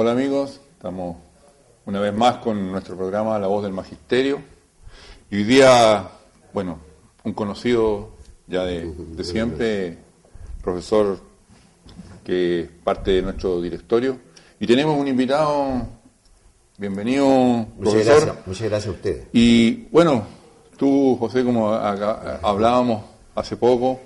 Hola amigos, estamos una vez más con nuestro programa La Voz del Magisterio. Y hoy día, bueno, un conocido ya de siempre, profesor que es parte de nuestro directorio. Y tenemos un invitado, bienvenido, profesor. Muchas gracias a ustedes. Y bueno, tú, José, como hablábamos hace poco,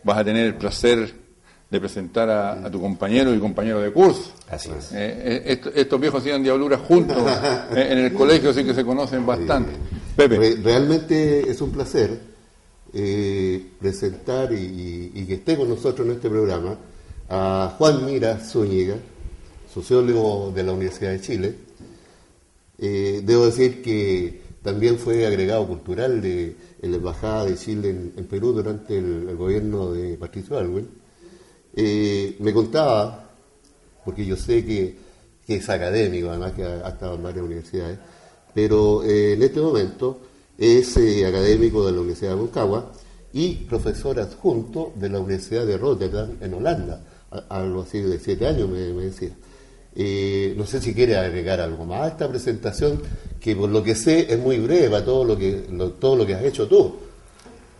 vas a tener el placer de presentar a tu compañero y compañero de curso. Así es. Estos viejos hacían diabluras juntos en el colegio, así que se conocen bastante. Pepe. Realmente es un placer presentar y que esté con nosotros en este programa a Juan Mira Zúñiga, sociólogo de la Universidad de Chile. Debo decir que también fue agregado cultural de la Embajada de Chile en Perú durante el gobierno de Patricio Aylwin. Me contaba, porque yo sé que es académico, además que ha estado en varias universidades, pero en este momento es académico de la Universidad de Aconcagua y profesor adjunto de la Universidad de Rotterdam en Holanda, algo así de 7 años me decía. No sé si quiere agregar algo más a esta presentación, que por lo que sé es muy breve para todo lo que has hecho tú.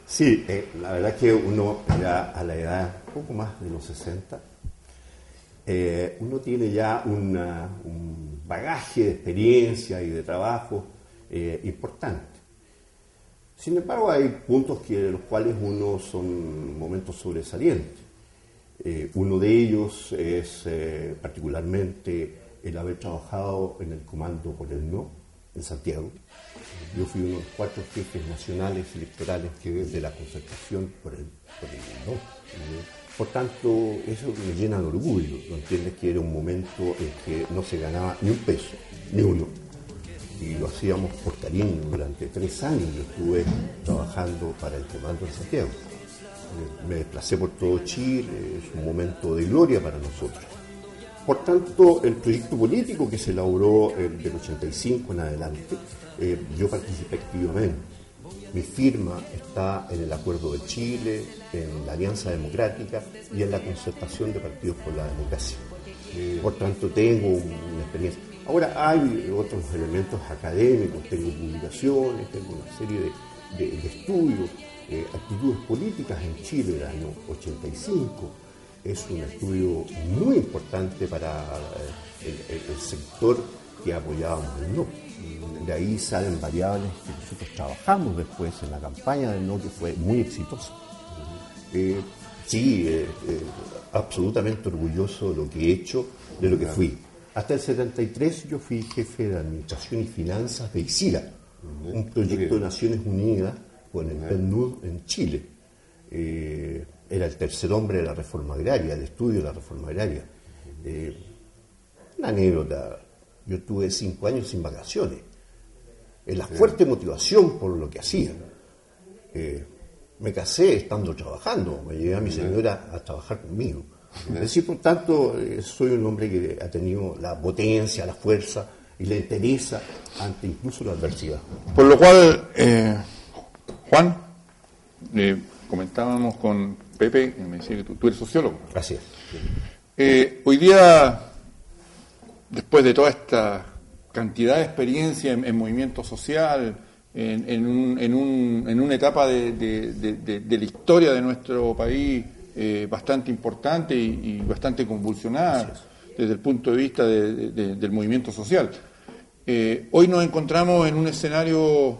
Sí, la verdad es que uno ya a la edad poco más de los 60, uno tiene ya un bagaje de experiencia y de trabajo importante. Sin embargo, hay puntos de los cuales uno son momentos sobresalientes. Uno de ellos es particularmente el haber trabajado en el Comando por el No, en Santiago. Yo fui uno de los 4 jefes nacionales electorales de la concertación por el No. Por tanto, eso me llena de orgullo. ¿No entiendes? Que era un momento en que no se ganaba ni un peso, ni uno. Y lo hacíamos por cariño. Durante 3 años yo estuve trabajando para el Comando en Santiago. Me desplacé por todo Chile, es un momento de gloria para nosotros. Por tanto, el proyecto político que se elaboró del 85 en adelante, yo participé activamente. Mi firma está en el Acuerdo de Chile, en la Alianza Democrática y en la concertación de partidos por la democracia. Por tanto, tengo una experiencia. Ahora hay otros elementos académicos, tengo publicaciones, tengo una serie de estudios, actitudes políticas en Chile del año 85. Es un estudio muy importante para el sector que apoyábamos el No. De ahí salen variables que nosotros trabajamos después en la campaña del No, que fue muy exitosa. Absolutamente orgulloso de lo que he hecho, de lo que fui. Hasta el 73 yo fui jefe de Administración y Finanzas de ICIRA, un proyecto de Naciones Unidas con el PNUD en Chile. Era el tercer hombre de la reforma agraria, el estudio de la reforma agraria. Una anécdota, yo tuve 5 años sin vacaciones. La fuerte motivación por lo que hacía. Me casé estando trabajando, me llevé a mi señora a trabajar conmigo. Es decir, por tanto, soy un hombre que ha tenido la potencia, la fuerza y la entereza ante incluso la adversidad. Por lo cual, Juan, comentábamos con Pepe, me decía que tú eres sociólogo. Gracias. Hoy día, después de toda esta cantidad de experiencia en movimiento social, en una etapa de la historia de nuestro país bastante importante y bastante convulsionada desde el punto de vista del movimiento social. Hoy nos encontramos en un escenario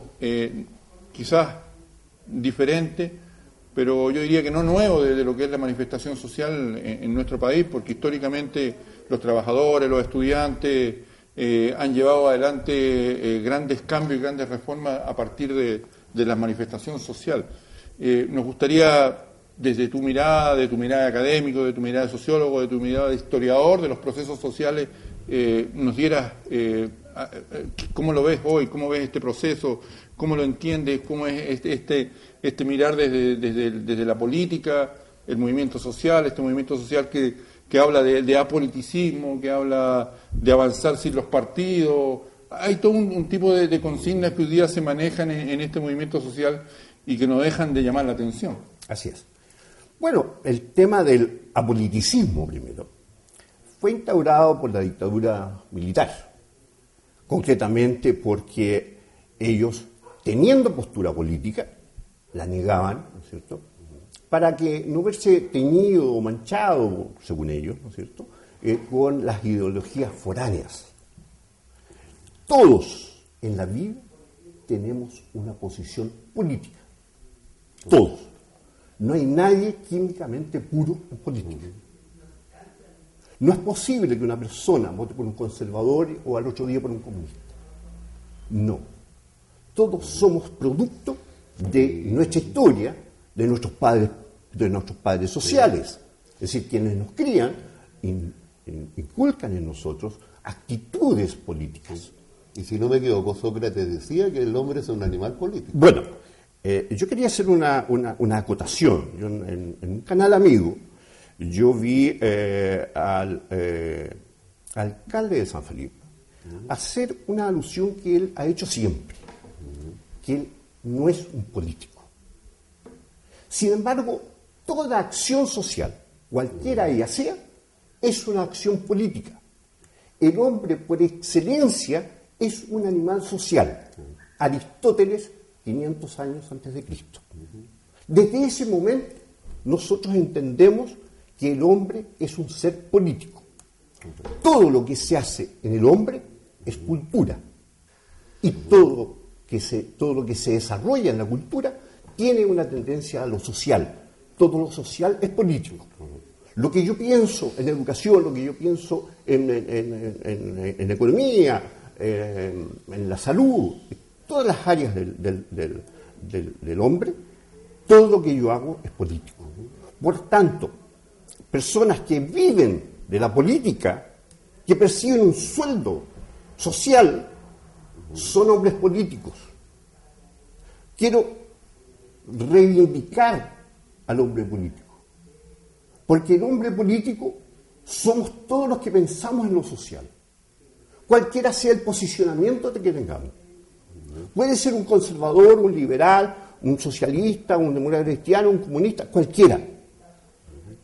quizás diferente, pero yo diría que no nuevo de lo que es la manifestación social en nuestro país, porque históricamente los trabajadores, los estudiantes han llevado adelante grandes cambios y grandes reformas a partir de la manifestación social. Nos gustaría, desde tu mirada, de tu mirada de académico, de tu mirada de sociólogo, de tu mirada de historiador de los procesos sociales, nos dieras cómo lo ves hoy, cómo ves este proceso, cómo lo entiendes, cómo es este mirar desde la política, el movimiento social, este movimiento social que habla de apoliticismo, que habla de avanzar sin los partidos. Hay todo un tipo de consignas que hoy día se manejan en este movimiento social y que no dejan de llamar la atención. Así es. Bueno, el tema del apoliticismo primero fue instaurado por la dictadura militar, concretamente porque ellos, teniendo postura política, la negaban, ¿no es cierto?, para que no verse teñido o manchado, según ellos, ¿no es cierto?, con las ideologías foráneas. Todos en la vida tenemos una posición política. Todos. No hay nadie químicamente puro en política. No es posible que una persona vote por un conservador o al otro día por un comunista. No. Todos somos producto de nuestra historia, de nuestros padres sociales. Es decir, quienes nos crían inculcan en nosotros actitudes políticas. Y si no me equivoco, Sócrates decía que el hombre es un animal político. Bueno, yo quería hacer una acotación. Yo en un canal amigo, yo vi al alcalde de San Felipe hacer una alusión que él ha hecho siempre, que él no es un político. Sin embargo, toda acción social, cualquiera ella sea, es una acción política. El hombre, por excelencia, es un animal social. Aristóteles, 500 años antes de Cristo. Desde ese momento, nosotros entendemos que el hombre es un ser político. Todo lo que se hace en el hombre es cultura. Y todo lo que se desarrolla en la cultura tiene una tendencia a lo social. Todo lo social es político. Lo que yo pienso en educación, lo que yo pienso en economía, en la salud, en todas las áreas del hombre, todo lo que yo hago es político. Por tanto, personas que viven de la política, que perciben un sueldo social, son hombres políticos. Quiero reivindicar al hombre político, porque el hombre político somos todos los que pensamos en lo social, cualquiera sea el posicionamiento que tengamos. Puede ser un conservador, un liberal, un socialista, un demócrata cristiano, un comunista, cualquiera.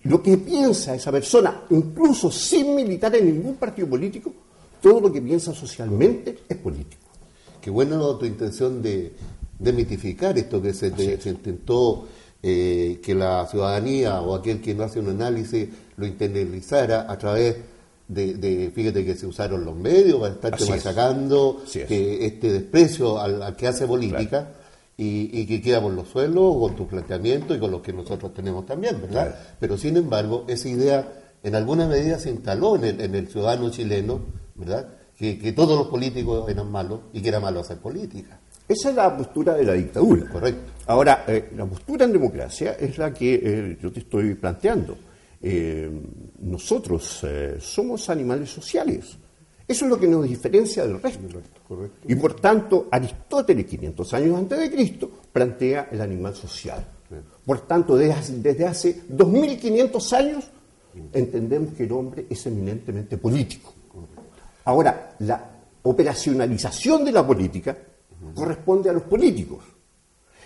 Lo que piensa esa persona, incluso sin militar en ningún partido político, todo lo que piensa socialmente es político. Qué buena tu intención de mitificar esto que se intentó que la ciudadanía o aquel que no hace un análisis lo internalizara a través de fíjate que se usaron los medios para estarte machacando este desprecio al que hace política y que queda por los suelos con tus planteamientos y con los que nosotros tenemos también, ¿verdad? Claro. Pero sin embargo, esa idea en alguna medida se instaló en el ciudadano chileno, ¿verdad? Que todos los políticos eran malos y que era malo hacer política. Esa es la postura de la dictadura. Correcto. Ahora, la postura en democracia es la que yo te estoy planteando. Nosotros somos animales sociales. Eso es lo que nos diferencia del resto. Correcto. Y por tanto, Aristóteles, 500 años antes de Cristo, plantea el animal social. Por tanto, desde hace 2500 años entendemos que el hombre es eminentemente político. Ahora, la operacionalización de la política corresponde a los políticos.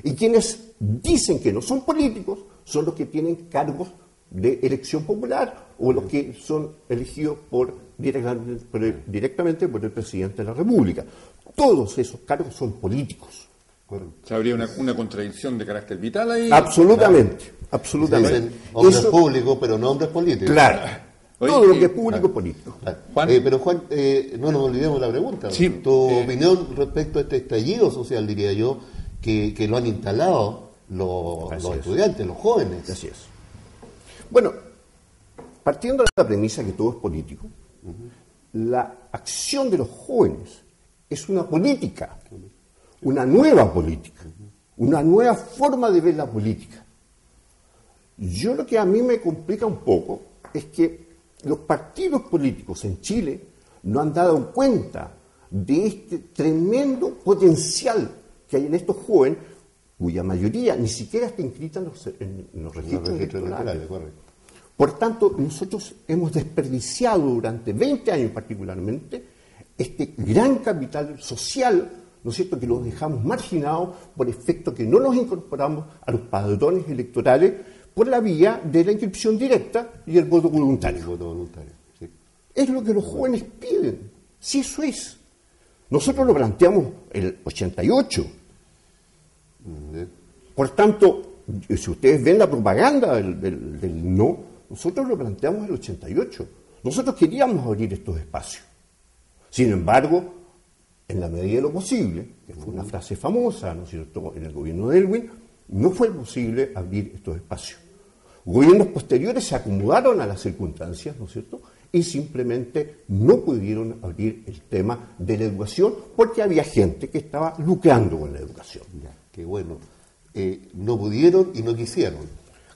Y quienes dicen que no son políticos son los que tienen cargos de elección popular o los que son elegidos directamente por el presidente de la República. Todos esos cargos son políticos. O sea, habría una contradicción de carácter vital ahí. Absolutamente, absolutamente. Dicen hombres públicos, pero no hombres políticos. Claro. Todo lo que es público es político. Claro. Pero Juan, no nos olvidemos la pregunta. Sí, tu opinión respecto a este estallido social, diría yo, que lo han instalado los estudiantes, los jóvenes. Así es. Bueno, partiendo de la premisa que todo es político, la acción de los jóvenes es una política, una nueva política, una nueva forma de ver la política. Yo lo que a mí me complica un poco es que los partidos políticos en Chile no han dado cuenta de este tremendo potencial que hay en estos jóvenes, cuya mayoría ni siquiera está inscrita en los registros electorales. Por tanto, nosotros hemos desperdiciado durante 20 años particularmente este gran capital social, ¿no es cierto?, que los dejamos marginados por efecto que no nos incorporamos a los padrones electorales por la vía de la inscripción directa y el voto voluntario. Sí. Es lo que los jóvenes piden. Si eso es. Nosotros lo planteamos el 88. Por tanto, si ustedes ven la propaganda del no, nosotros lo planteamos el 88. Nosotros queríamos abrir estos espacios. Sin embargo, en la medida de lo posible, que fue una frase famosa, ¿no es cierto?, en el gobierno de Elwin, no fue posible abrir estos espacios. Gobiernos posteriores se acomodaron a las circunstancias, ¿no es cierto?, y simplemente no pudieron abrir el tema de la educación porque había gente que estaba lucrando con la educación. Ya, qué bueno. No pudieron y no quisieron.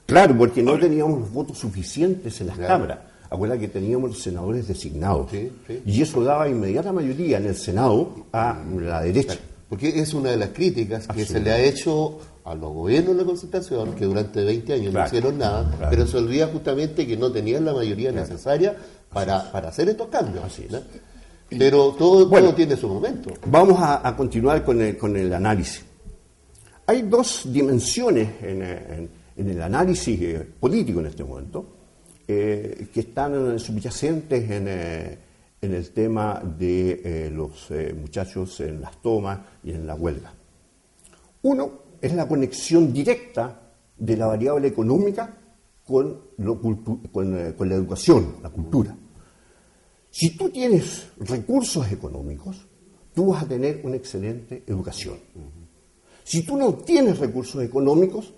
Claro, porque no teníamos los votos suficientes en las cámaras. Acuérdate que teníamos los senadores designados. Sí, sí. Y eso daba inmediata mayoría en el Senado a la derecha. Claro, porque es una de las críticas que se le ha hecho a los gobiernos de la Concertación, que durante 20 años no hicieron nada, pero se olvida justamente que no tenían la mayoría necesaria para hacer estos cambios. Así es. ¿no? Pero todo tiene su momento. Vamos a continuar con el análisis. Hay dos dimensiones en el análisis político en este momento que están subyacentes en el tema de los muchachos en las tomas y en la huelga. Uno es la conexión directa de la variable económica con la educación, la cultura. Si tú tienes recursos económicos, tú vas a tener una excelente educación. Si tú no tienes recursos económicos,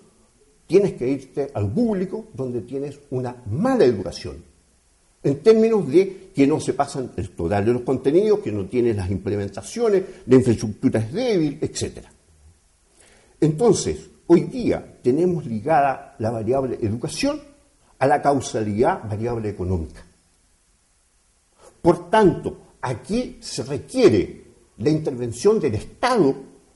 tienes que irte al público donde tienes una mala educación, en términos de que no se pasan el total de los contenidos, que no tienes las implementaciones, la infraestructura es débil, etc. Entonces, hoy día tenemos ligada la variable educación a la causalidad variable económica. Por tanto, aquí se requiere la intervención del Estado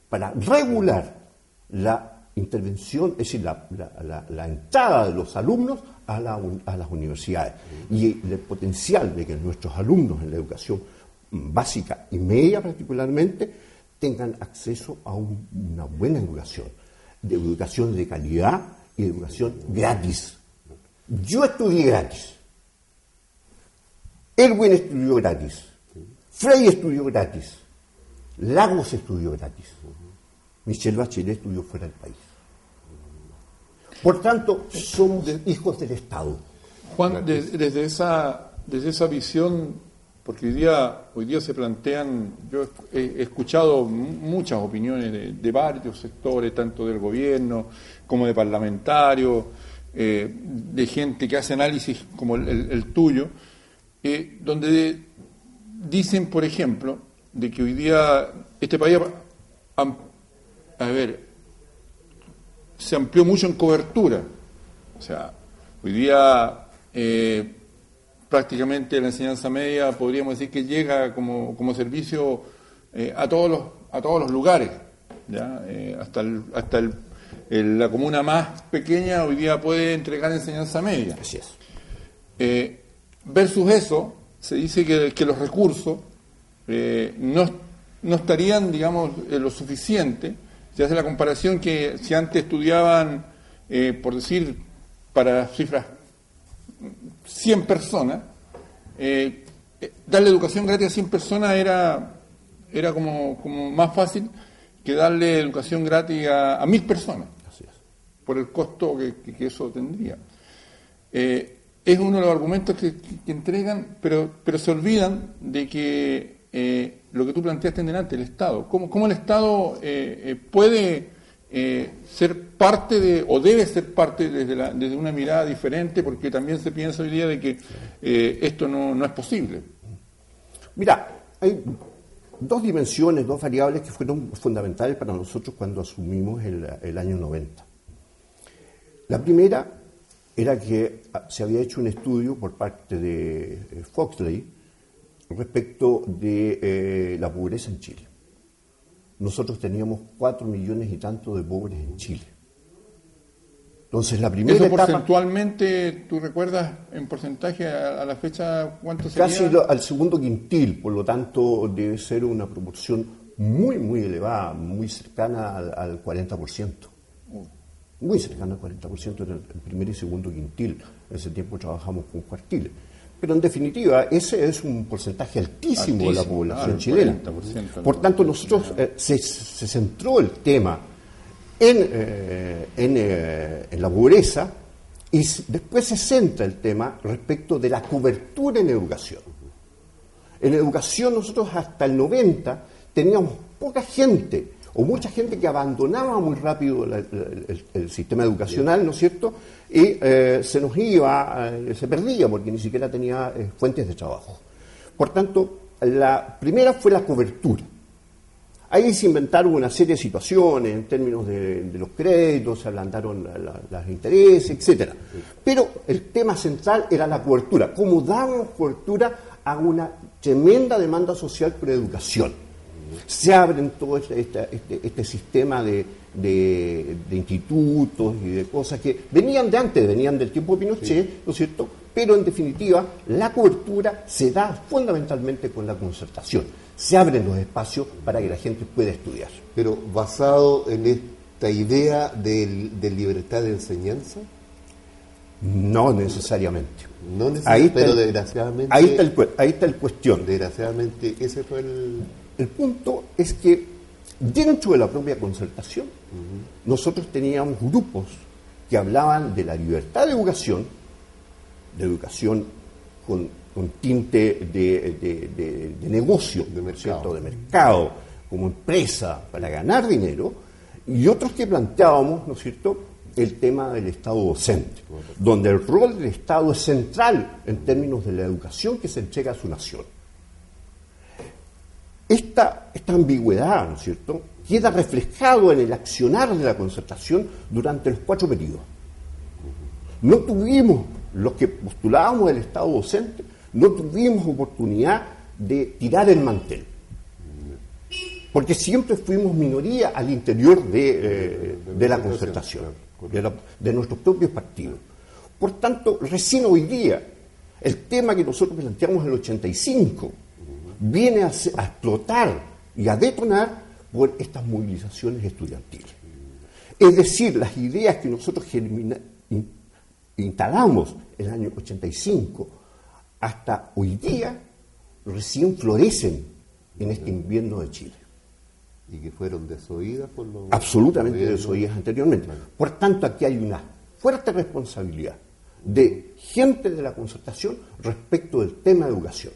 para regular la intervención, es decir, la entrada de los alumnos a las universidades y el potencial de que nuestros alumnos en la educación básica y media particularmente tengan acceso a una buena educación de calidad y de educación gratis. Yo estudié gratis, Elwin estudió gratis, Frey estudió gratis, Lagos estudió gratis, Michelle Bachelet estudió fuera del país. Por tanto, somos hijos del Estado. Juan, desde esa visión, porque hoy día se plantean, yo he escuchado muchas opiniones de varios sectores, tanto del gobierno como de parlamentarios, de gente que hace análisis como el tuyo, donde dicen, por ejemplo, de que hoy día este país se amplió mucho en cobertura. O sea, hoy día prácticamente la enseñanza media podríamos decir que llega como servicio a todos los lugares, ¿ya? Hasta la comuna más pequeña hoy día puede entregar enseñanza media. Así es. Versus eso, se dice que los recursos no estarían, digamos, lo suficiente. Se hace la comparación que si antes estudiaban, por decir, para cifras 100 personas, darle educación gratis a 100 personas era como más fácil que darle educación gratis a 1000 personas. Así es. Por el costo que eso tendría. Es uno de los argumentos que entregan, pero se olvidan de que lo que tú planteaste en delante, el Estado. ¿Cómo el Estado puede ser parte o debe ser parte desde una mirada diferente? Porque también se piensa hoy día de que esto no es posible. Mira, hay dos dimensiones, dos variables que fueron fundamentales para nosotros cuando asumimos el año 90. La primera era que se había hecho un estudio por parte de Foxley respecto de la pobreza en Chile. Nosotros teníamos 4 millones y tanto de pobres en Chile. Entonces, la primera ¿Eso etapa, porcentualmente, tú recuerdas en porcentaje a la fecha cuánto sería? casi al segundo quintil, por lo tanto debe ser una proporción muy, muy elevada, muy cercana al 40%. Muy cercana al 40% en el primer y segundo quintil. En ese tiempo trabajamos con cuartiles. Pero en definitiva, ese es un porcentaje altísimo de la población claro, chilena. 40%. Por tanto, nosotros se centró el tema en la pobreza y después se centra el tema respecto de la cobertura en educación. En educación nosotros hasta el 90 teníamos poca gente o mucha gente que abandonaba muy rápido el sistema educacional, ¿no es cierto? Y se nos iba, se perdía porque ni siquiera tenía fuentes de trabajo. Por tanto, la primera fue la cobertura. Ahí se inventaron una serie de situaciones en términos de los créditos, se ablandaron los intereses, etcétera. Pero el tema central era la cobertura. ¿Cómo damos cobertura a una tremenda demanda social por educación? Se abren todo este sistema de institutos y de cosas que venían de antes, venían del tiempo de Pinochet, ¿no es cierto? Pero en definitiva, la cobertura se da fundamentalmente con la concertación. Se abren los espacios para que la gente pueda estudiar. Pero basado en esta idea de libertad de enseñanza. No necesariamente. No necesariamente, pero desgraciadamente. Ahí está el cuestión. Desgraciadamente, ese fue El punto es que dentro de la propia concertación, nosotros teníamos grupos que hablaban de la libertad de educación con tinte de negocio, de mercado. de mercado, como empresa para ganar dinero, y otros que planteábamos, ¿no es cierto?, el tema del Estado docente, donde el rol del Estado es central en términos de la educación que se entrega a su nación. Esta ambigüedad, ¿no es cierto?, queda reflejado en el accionar de la concertación durante los 4 periodos. No tuvimos, los que postulábamos el Estado docente, no tuvimos oportunidad de tirar el mantel, porque siempre fuimos minoría al interior de la concertación, de nuestros propios partidos. Por tanto, recién hoy día, el tema que nosotros planteamos en el 85 viene a explotar y a detonar por estas movilizaciones estudiantiles. Es decir, las ideas que nosotros instalamos en el año 85 hasta hoy día recién florecen en este invierno de Chile. Y que fueron desoídas por los... Absolutamente desoídas anteriormente. Por tanto, aquí hay una fuerte responsabilidad de gente de la concertación respecto del tema de educación.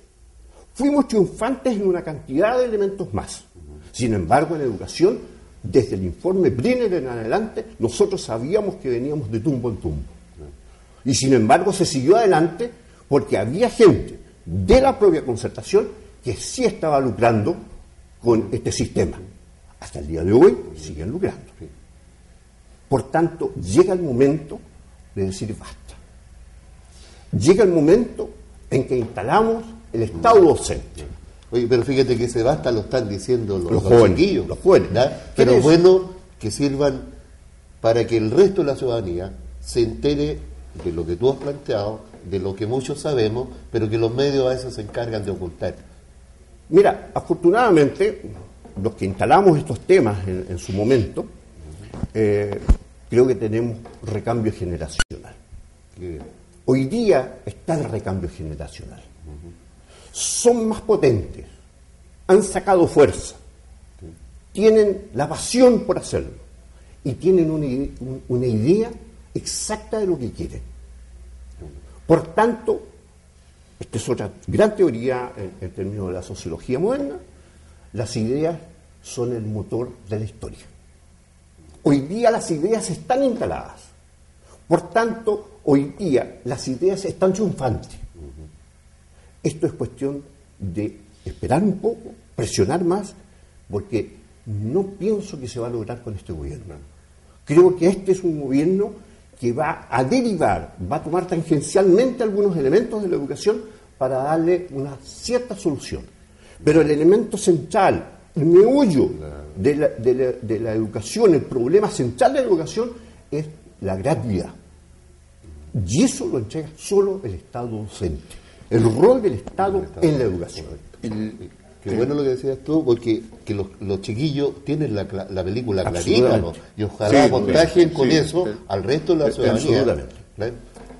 Fuimos triunfantes en una cantidad de elementos más. Sin embargo, en educación, desde el informe Briner en adelante, nosotros sabíamos que veníamos de tumbo en tumbo. Y sin embargo, se siguió adelante porque había gente de la propia concertación que sí estaba lucrando con este sistema. Hasta el día de hoy siguen lucrando. Por tanto, llega el momento de decir basta. Llega el momento en que instalamos el Estado docente. Oye, pero fíjate que ese basta lo están diciendo los jóvenes, chiquillos. los jóvenes. Pero es bueno que sirvan para que el resto de la ciudadanía se entere de lo que tú has planteado, de lo que muchos sabemos, pero que los medios a veces se encargan de ocultar. Mira, afortunadamente, los que instalamos estos temas en su momento, creo que tenemos recambio generacional. Hoy día está el recambio generacional. Son más potentes, han sacado fuerza, tienen la pasión por hacerlo y tienen una idea exacta de lo que quieren. Por tanto, esta es otra gran teoría en términos de la sociología moderna, las ideas son el motor de la historia. Hoy día las ideas están instaladas. Por tanto, hoy día las ideas están triunfantes. Esto es cuestión de esperar un poco, presionar más, porque no pienso que se va a lograr con este gobierno. Creo que este es un gobierno que va a derivar, va a tomar tangencialmente algunos elementos de la educación para darle una cierta solución. Pero el elemento central, el meollo de la educación, el problema central de la educación es la gratuidad. Y eso lo entrega solo el Estado docente. El rol del Estado en la educación. Qué bueno lo que decías tú, porque que los chiquillos tienen la película clarita, ¿no? Y ojalá contagien con eso al resto de la ciudadanía. Absolutamente.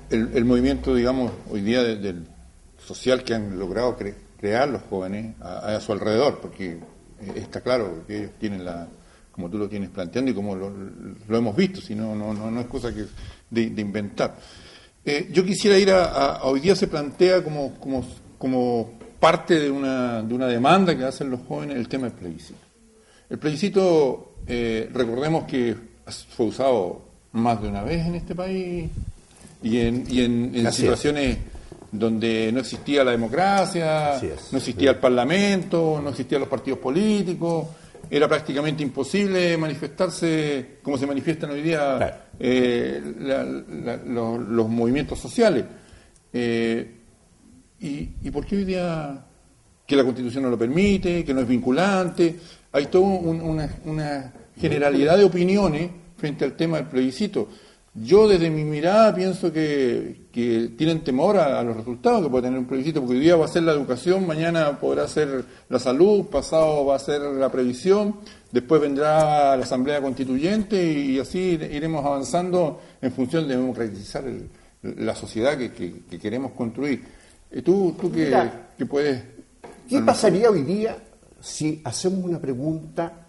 El movimiento, digamos, hoy día del social que han logrado crear los jóvenes a su alrededor, porque está claro que ellos tienen como tú lo tienes planteando y como lo hemos visto, si no es cosa que de inventar. Yo quisiera ir a hoy día se plantea como parte de una demanda que hacen los jóvenes el tema del plebiscito. El plebiscito, recordemos que fue usado más de una vez en este país y en situaciones donde no existía la democracia, no existía el Parlamento, no existían los partidos políticos, era prácticamente imposible manifestarse como se manifiestan hoy día los movimientos sociales. ¿Y por qué hoy día que la Constitución no lo permite, que no es vinculante? Hay toda una generalidad de opiniones frente al tema del plebiscito. Yo desde mi mirada pienso que tienen temor a los resultados que puede tener un plebiscito, porque hoy día va a ser la educación, mañana podrá ser la salud, pasado va a ser la previsión, después vendrá la Asamblea Constituyente y así iremos avanzando en función de democratizar la sociedad que queremos construir. ¿Tú qué puedes...? ¿Qué pasaría hoy día si hacemos una pregunta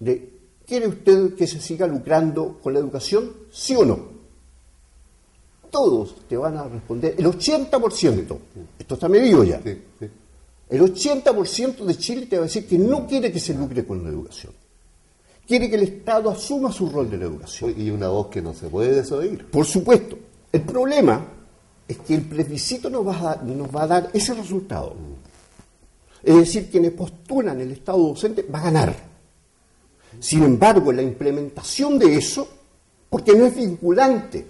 de ¿quiere usted que se siga lucrando con la educación? ¿Sí o no? Todos te van a responder, el 80%, esto está medido ya, el 80% de Chile te va a decir que no quiere que se lucre con la educación. Quiere que el Estado asuma su rol de la educación. Y una voz que no se puede desoír. Por supuesto. El problema es que el plebiscito nos va a dar ese resultado. Es decir, quienes postulan el Estado docente va a ganar. Sin embargo, la implementación de eso, porque no es vinculante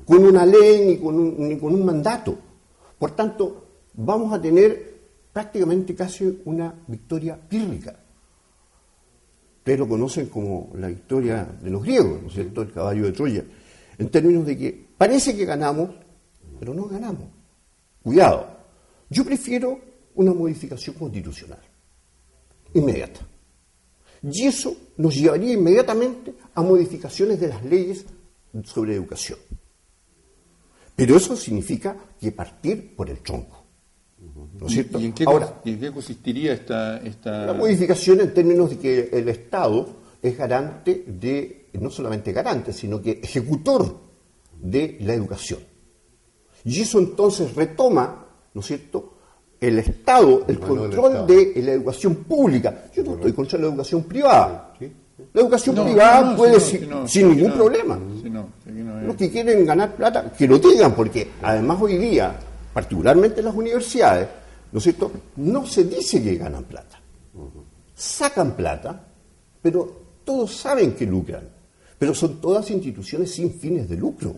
con una ley ni con un mandato, por tanto, vamos a tener prácticamente casi una victoria pírrica. Ustedes lo conocen como la victoria de los griegos, ¿no es cierto?, el caballo de Troya, en términos de que parece que ganamos, pero no ganamos. Cuidado, yo prefiero una modificación constitucional inmediata. Y eso nos llevaría inmediatamente a modificaciones de las leyes sobre educación. Pero eso significa que partir por el tronco. ¿No es cierto? ¿Y en qué consistiría esta...? La modificación en términos de que el Estado es garante de, no solamente garante, sino que ejecutor de la educación. Y eso entonces retoma, ¿no es cierto?, el Estado, el control de la educación pública. Yo no estoy contra la educación privada. La educación privada puede sin ningún problema. Los que quieren ganar plata, que lo digan, porque además hoy día, particularmente en las universidades, ¿no es cierto?, no se dice que ganan plata. Sacan plata, pero todos saben que lucran. Pero son todas instituciones sin fines de lucro.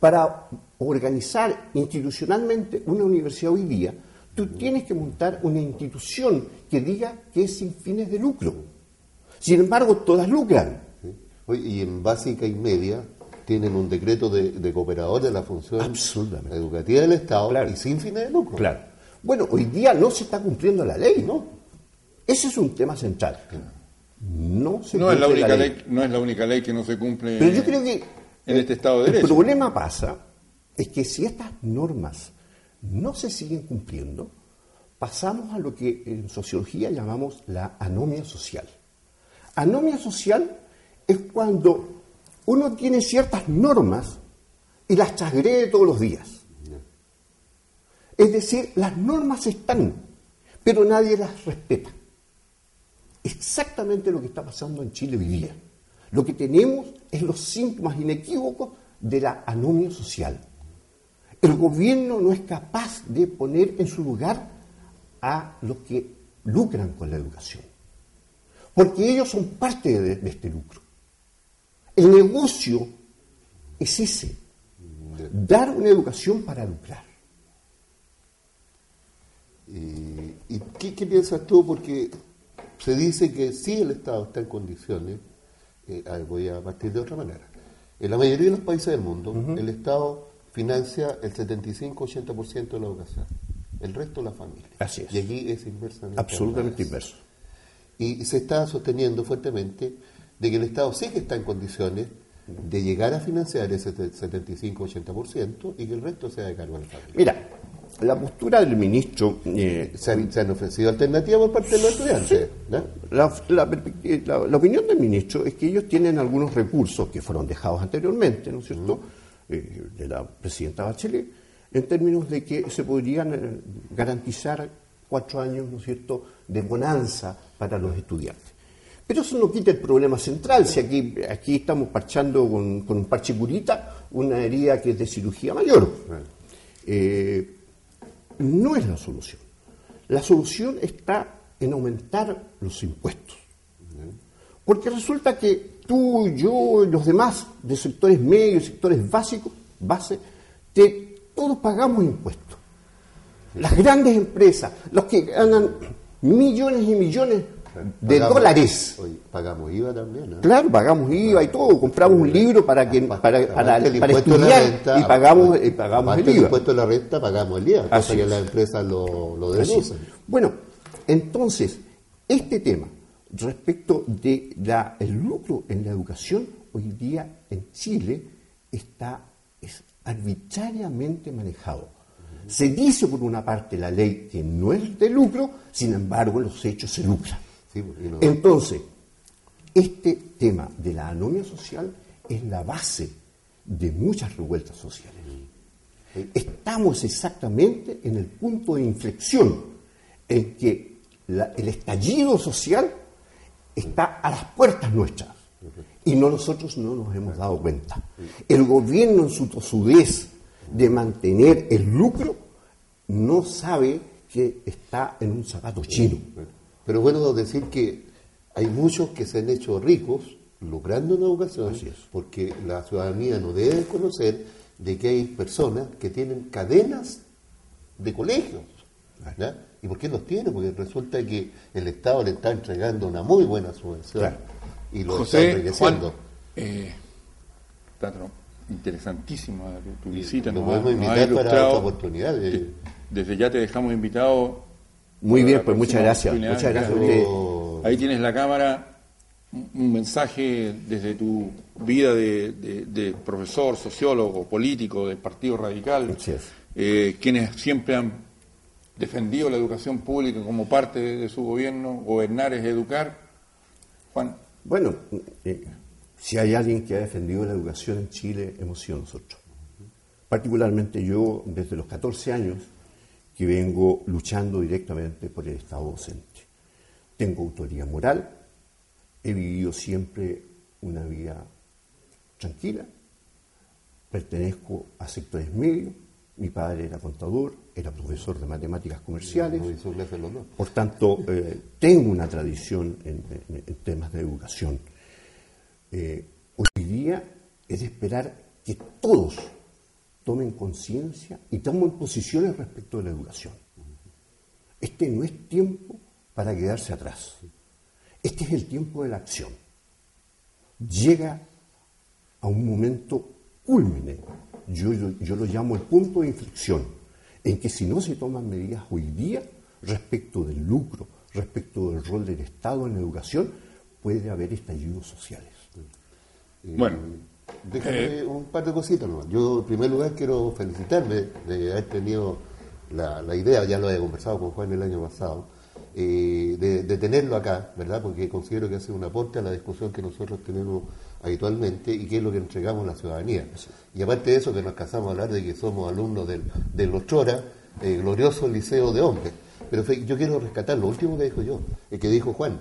Para organizar institucionalmente una universidad hoy día, tú tienes que montar una institución que diga que es sin fines de lucro. Sin embargo, todas lucran. Oye, y en básica y media tienen un decreto de cooperador de la función educativa del Estado y sin fines de lucro. Claro. Bueno, hoy día no se está cumpliendo la ley, ¿no? Ese es un tema central. No es la única ley que no se cumple. Pero yo creo que en este Estado de Derecho. El problema pasa es que si estas normas no se siguen cumpliendo, pasamos a lo que en sociología llamamos la anomia social. Anomia social es cuando uno tiene ciertas normas y las transgrede todos los días. Es decir, las normas están, pero nadie las respeta. Exactamente lo que está pasando en Chile hoy día. Lo que tenemos es los síntomas inequívocos de la anomia social. El gobierno no es capaz de poner en su lugar a los que lucran con la educación, porque ellos son parte de este lucro. El negocio es ese, dar una educación para lucrar. ¿Y qué piensas tú? Porque se dice que sí el Estado está en condiciones, voy a partir de otra manera. En la mayoría de los países del mundo, el Estado financia el 75-80% de la educación, el resto la familia. Así es. Y aquí es inversamente. Absolutamente inverso. Y se está sosteniendo fuertemente de que el Estado sí que está en condiciones de llegar a financiar ese 75-80% y que el resto sea de cargo de la familia. Mira, la postura del ministro... se han ofrecido alternativas por parte de los estudiantes. ¿No? La opinión del ministro es que ellos tienen algunos recursos que fueron dejados anteriormente, ¿no es cierto?, de la presidenta Bachelet, en términos de que se podrían garantizar 4 años, ¿no es cierto?, de bonanza para los estudiantes. Pero eso no quita el problema central. Si aquí estamos parchando con un parche curita una herida que es de cirugía mayor. No es la solución. La solución está en aumentar los impuestos. Porque resulta que tú, yo y los demás de sectores medios, sectores básicos, todos pagamos impuestos. Las grandes empresas, los que ganan millones y millones de dólares. Oye, pagamos IVA también, ¿no? Claro, pagamos IVA y todo, compramos un libro para estudiar y pagamos el IVA. El impuesto de la renta pagamos el IVA, cosa que las empresas lo deducen. Bueno, entonces, este tema respecto del lucro en la educación, hoy día en Chile es arbitrariamente manejado. Se dice por una parte la ley que no es de lucro, sin embargo en los hechos se lucra. Sí, Entonces, este tema de la anomia social es la base de muchas revueltas sociales. Estamos exactamente en el punto de inflexión en que el estallido social está a las puertas nuestras y nosotros no nos hemos dado cuenta. El gobierno en su tosudez de mantener el lucro no sabe que está en un zapato chino. Pero bueno decir que hay muchos que se han hecho ricos lucrando en la educación, porque la ciudadanía no debe conocer de que hay personas que tienen cadenas de colegios. ¿Ya? ¿Y por qué los tiene? Porque resulta que el Estado le está entregando una muy buena subvención y lo está enriqueciendo. Tatro, interesantísima tu visita. Lo podemos invitar para otra oportunidad. Desde ya te dejamos invitado. Muy bien, pues muchas gracias. Muchas gracias a usted. Ahí tienes la cámara, un mensaje desde tu vida de profesor, sociólogo, político, del Partido Radical, quienes siempre han defendido la educación pública como parte de su gobierno. Gobernar es educar. Juan. Bueno, si hay alguien que ha defendido la educación en Chile, hemos sido nosotros. Particularmente yo, desde los 14 años, que vengo luchando directamente por el Estado docente. Tengo autoridad moral, he vivido siempre una vida tranquila, pertenezco a sectores medios, mi padre era contador, era profesor de matemáticas comerciales, por tanto tengo una tradición en temas de educación. Hoy día es de esperar que todos tomen conciencia y tomen posiciones respecto de la educación. Este no es tiempo para quedarse atrás. Este es el tiempo de la acción. Llega a un momento cúlmine. Yo lo llamo el punto de inflexión, en que si no se toman medidas hoy día respecto del lucro, respecto del rol del Estado en la educación, puede haber estallidos sociales. Bueno, déjame un par de cositas nomás. Yo, en primer lugar, quiero felicitarme de haber tenido la idea, ya lo he conversado con Juan el año pasado, de tenerlo acá, ¿verdad? Porque considero que hace un aporte a la discusión que nosotros tenemos habitualmente y que es lo que entregamos a la ciudadanía. Y aparte de eso, que nos casamos a hablar de que somos alumnos del Otrora, glorioso liceo de hombres. Pero yo quiero rescatar lo último que dijo yo, el que dijo Juan.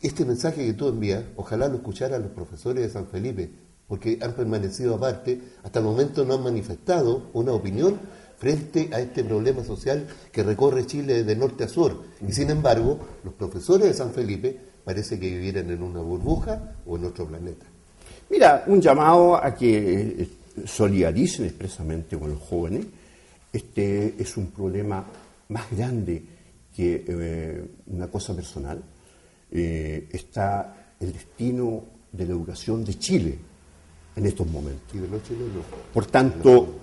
Este mensaje que tú envías, ojalá lo escucharan los profesores de San Felipe, porque han permanecido aparte, hasta el momento no han manifestado una opinión frente a este problema social que recorre Chile de norte a sur. Y sin embargo, los profesores de San Felipe parece que vivieran en una burbuja o en otro planeta. Mira, un llamado a que solidaricen expresamente con los jóvenes. Este es un problema más grande que una cosa personal. Está el destino de la educación de Chile en estos momentos. Y de los chilenos. Por tanto,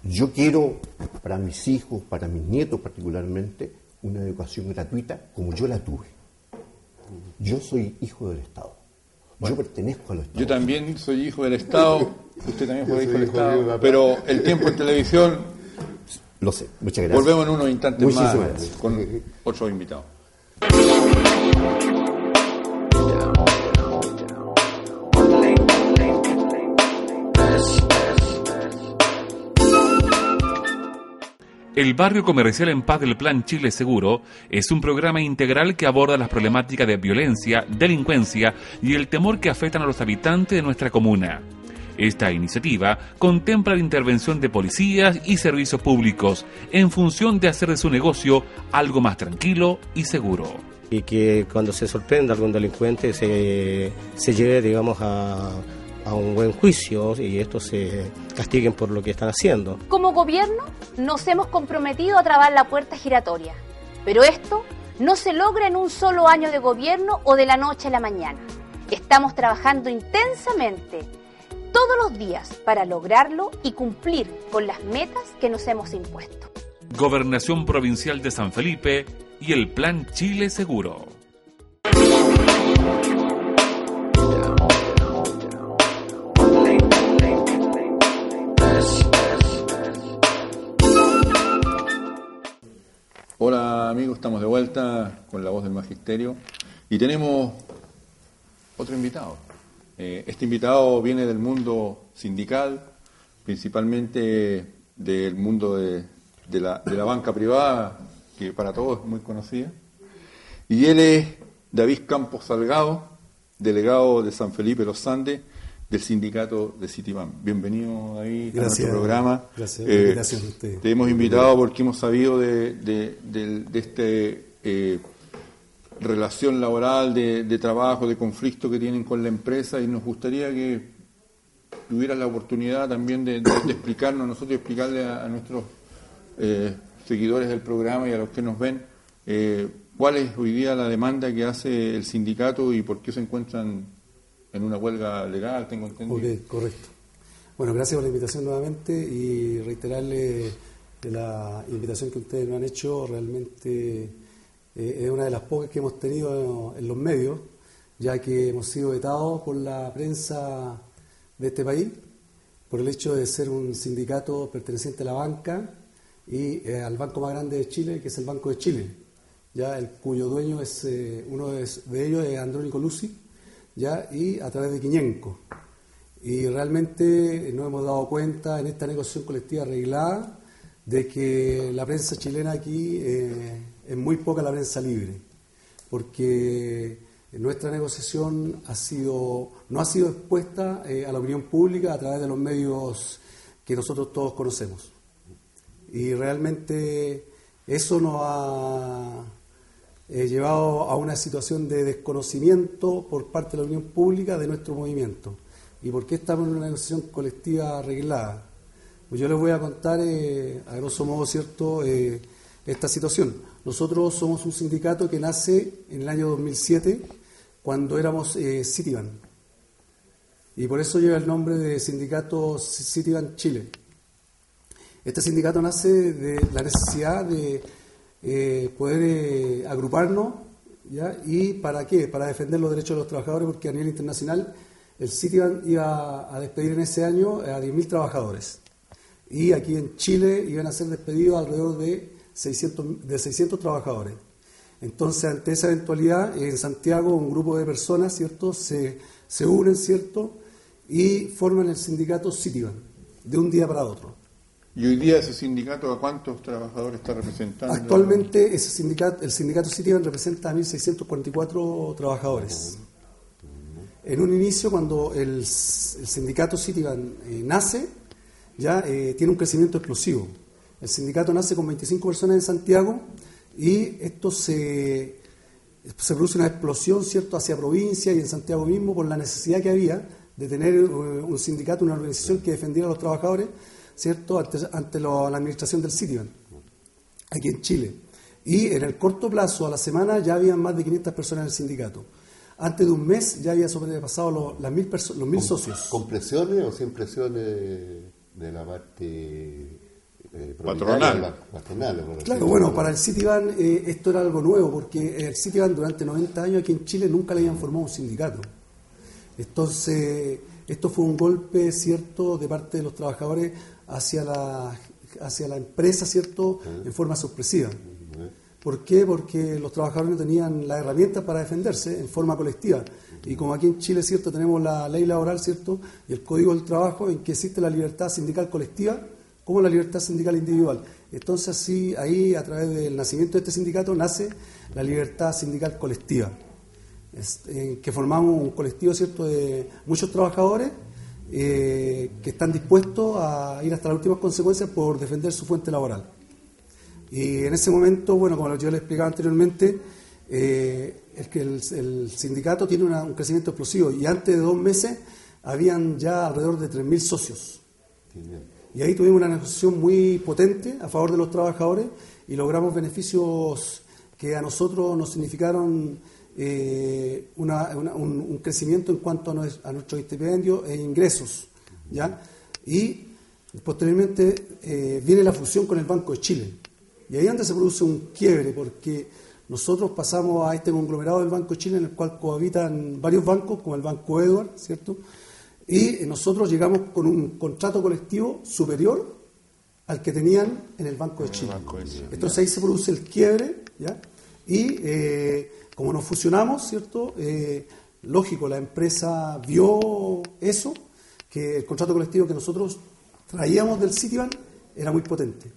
yo quiero para mis hijos, para mis nietos particularmente, una educación gratuita como yo la tuve. Yo soy hijo del Estado. Yo pertenezco al Estado. Yo también soy hijo del Estado. Usted también fue hijo del Estado. Pero el tiempo en televisión Lo sé, muchas gracias. Volvemos en unos instantes Muchísimas más gracias. con otros invitados. El barrio comercial en paz del Plan Chile Seguro es un programa integral que aborda las problemáticas de violencia, delincuencia y el temor que afectan a los habitantes de nuestra comuna. Esta iniciativa contempla la intervención de policías y servicios públicos en función de hacer de su negocio algo más tranquilo y seguro. Y que cuando se sorprenda algún delincuente se lleve, digamos, a un buen juicio y estos se castiguen por lo que están haciendo. Como gobierno nos hemos comprometido a trabar la puerta giratoria, pero esto no se logra en un solo año de gobierno o de la noche a la mañana. Estamos trabajando intensamente todos los días para lograrlo y cumplir con las metas que nos hemos impuesto. Gobernación Provincial de San Felipe y el Plan Chile Seguro. Hola amigos, estamos de vuelta con la voz del Magisterio y tenemos otro invitado. Este invitado viene del mundo sindical, principalmente del mundo de la banca privada, que para todos es muy conocida. Y él es David Campos Salgado, delegado de San Felipe Los Andes, del sindicato de Citibank. Bienvenido, David, a nuestro programa. Gracias, gracias a usted. Te hemos invitado porque hemos sabido de este relación laboral, de trabajo, de conflicto que tienen con la empresa, y nos gustaría que tuvieras la oportunidad también de explicarnos a nosotros y explicarle a nuestros seguidores del programa y a los que nos ven cuál es hoy día la demanda que hace el sindicato y por qué se encuentran en una huelga legal, tengo entendido. Ok, correcto. Bueno, gracias por la invitación nuevamente y reiterarle de la invitación que ustedes nos han hecho. Realmente es una de las pocas que hemos tenido en los medios, ya que hemos sido vetados por la prensa de este país por el hecho de ser un sindicato perteneciente a la banca y al banco más grande de Chile, que es el Banco de Chile, ya cuyo dueño es uno de ellos es Andrónico Lucy, ya, y a través de Quiñenco. Y realmente nos hemos dado cuenta en esta negociación colectiva arreglada de que la prensa chilena aquí es muy poca la prensa libre, porque nuestra negociación no ha sido expuesta a la opinión pública a través de los medios que nosotros todos conocemos. Y realmente eso nos ha llevado a una situación de desconocimiento por parte de la opinión pública de nuestro movimiento. ¿Y por qué estamos en una negociación colectiva arreglada? Pues yo les voy a contar, a grosso modo, ¿cierto?, esta situación. Nosotros somos un sindicato que nace en el año 2007, cuando éramos Citibank. Y por eso lleva el nombre de Sindicato Citibank Chile. Este sindicato nace de la necesidad de poder agruparnos, ¿ya? ¿Y para qué? Para defender los derechos de los trabajadores, porque a nivel internacional el Citibank iba a despedir en ese año a 10.000 trabajadores. Y aquí en Chile iban a ser despedidos alrededor de 600 trabajadores. Entonces, ante esa eventualidad, en Santiago un grupo de personas, ¿cierto?, se unen, ¿cierto?, y forman el sindicato Citibank, de un día para otro. ¿Y hoy día ese sindicato a cuántos trabajadores está representando? Actualmente el sindicato Citibank representa a 1.644 trabajadores. En un inicio, cuando el sindicato Citibank nace, ya tiene un crecimiento explosivo. El sindicato nace con 25 personas en Santiago y esto se produce una explosión, ¿cierto?, hacia provincia y en Santiago mismo por la necesidad que había de tener un sindicato, una organización que defendiera a los trabajadores, ¿cierto?, ante la administración del Citibank, aquí en Chile. Y en el corto plazo, a la semana, ya habían más de 500 personas en el sindicato. Antes de un mes ya había sobrepasado los 1.000 socios. ¿Con presiones o sin presiones de la parte patronal? Claro, bueno, para el Citibank esto era algo nuevo, porque el Citibank durante 90 años aquí en Chile nunca le habían formado un sindicato. Entonces, esto fue un golpe, ¿cierto?, de parte de los trabajadores hacia la hacia la empresa, ¿cierto?, en forma sorpresiva. ¿Por qué? Porque los trabajadores no tenían la herramienta para defenderse en forma colectiva. Y como aquí en Chile, ¿cierto?, tenemos la ley laboral, ¿cierto?, y el Código del Trabajo, en que existe la libertad sindical colectiva como la libertad sindical individual. Entonces, así, ahí, a través del nacimiento de este sindicato, nace la libertad sindical colectiva, que formamos un colectivo, ¿cierto?, de muchos trabajadores que están dispuestos a ir hasta las últimas consecuencias por defender su fuente laboral. Y en ese momento, bueno, como yo les explicaba anteriormente, el sindicato tiene un crecimiento explosivo, y antes de 2 meses habían ya alrededor de 3.000 socios. Y ahí tuvimos una negociación muy potente a favor de los trabajadores y logramos beneficios que a nosotros nos significaron un crecimiento en cuanto a nuestros estipendios e ingresos, ¿ya? Y posteriormente viene la fusión con el Banco de Chile. Y ahí es donde se produce un quiebre, porque nosotros pasamos a este conglomerado del Banco de Chile, en el cual cohabitan varios bancos, como el Banco Edward, ¿cierto? Y nosotros llegamos con un contrato colectivo superior al que tenían en el Banco de Chile. Entonces ahí se produce el quiebre, ¿ya? Y como nos fusionamos, ¿cierto?, lógico, la empresa vio eso, que el contrato colectivo que nosotros traíamos del Citibank era muy potente.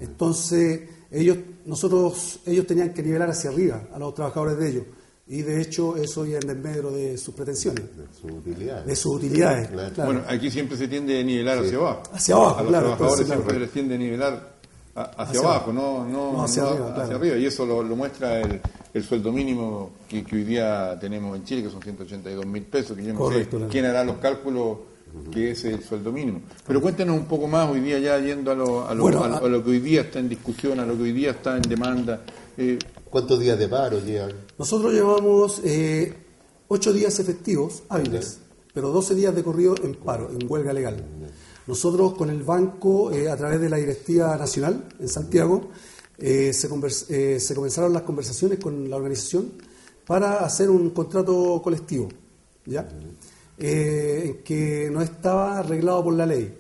Entonces ellos tenían que nivelar hacia arriba a los trabajadores de ellos. Y de hecho eso iba en desmedro de sus pretensiones. De sus utilidades. Claro. Claro. Bueno, aquí siempre se tiende a nivelar hacia abajo. Hacia abajo, a los claro. trabajadores Entonces, siempre claro. les tiende a nivelar hacia abajo, no hacia arriba, hacia claro. arriba. Y eso lo muestra el sueldo mínimo que hoy día tenemos en Chile, que son 182.000 pesos, que yo no Correcto, sé claro. quién hará los cálculos que es el sueldo mínimo. Pero cuéntenos un poco más hoy día, ya yendo a lo que hoy día está en discusión, a lo que hoy día está en demanda. ¿Cuántos días de paro llevan? Nosotros llevamos 8 días efectivos, hábiles, pero 12 días de corrido en paro, en huelga legal. Nosotros con el banco, a través de la directiva nacional en Santiago, se comenzaron las conversaciones con la organización para hacer un contrato colectivo, ¿ya? Que no estaba arreglado por la ley,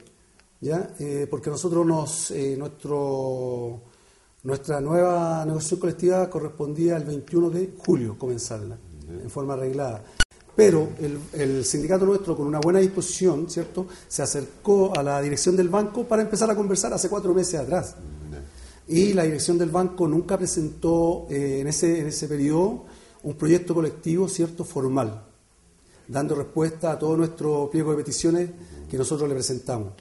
¿ya? Porque nosotros nuestra nueva negociación colectiva correspondía el 21 de julio comenzarla en forma arreglada. Pero el sindicato nuestro, con una buena disposición, ¿cierto?, se acercó a la dirección del banco para empezar a conversar hace 4 meses atrás. Y la dirección del banco nunca presentó en ese periodo un proyecto colectivo, ¿cierto?, formal, dando respuesta a todo nuestro pliego de peticiones que nosotros le presentamos.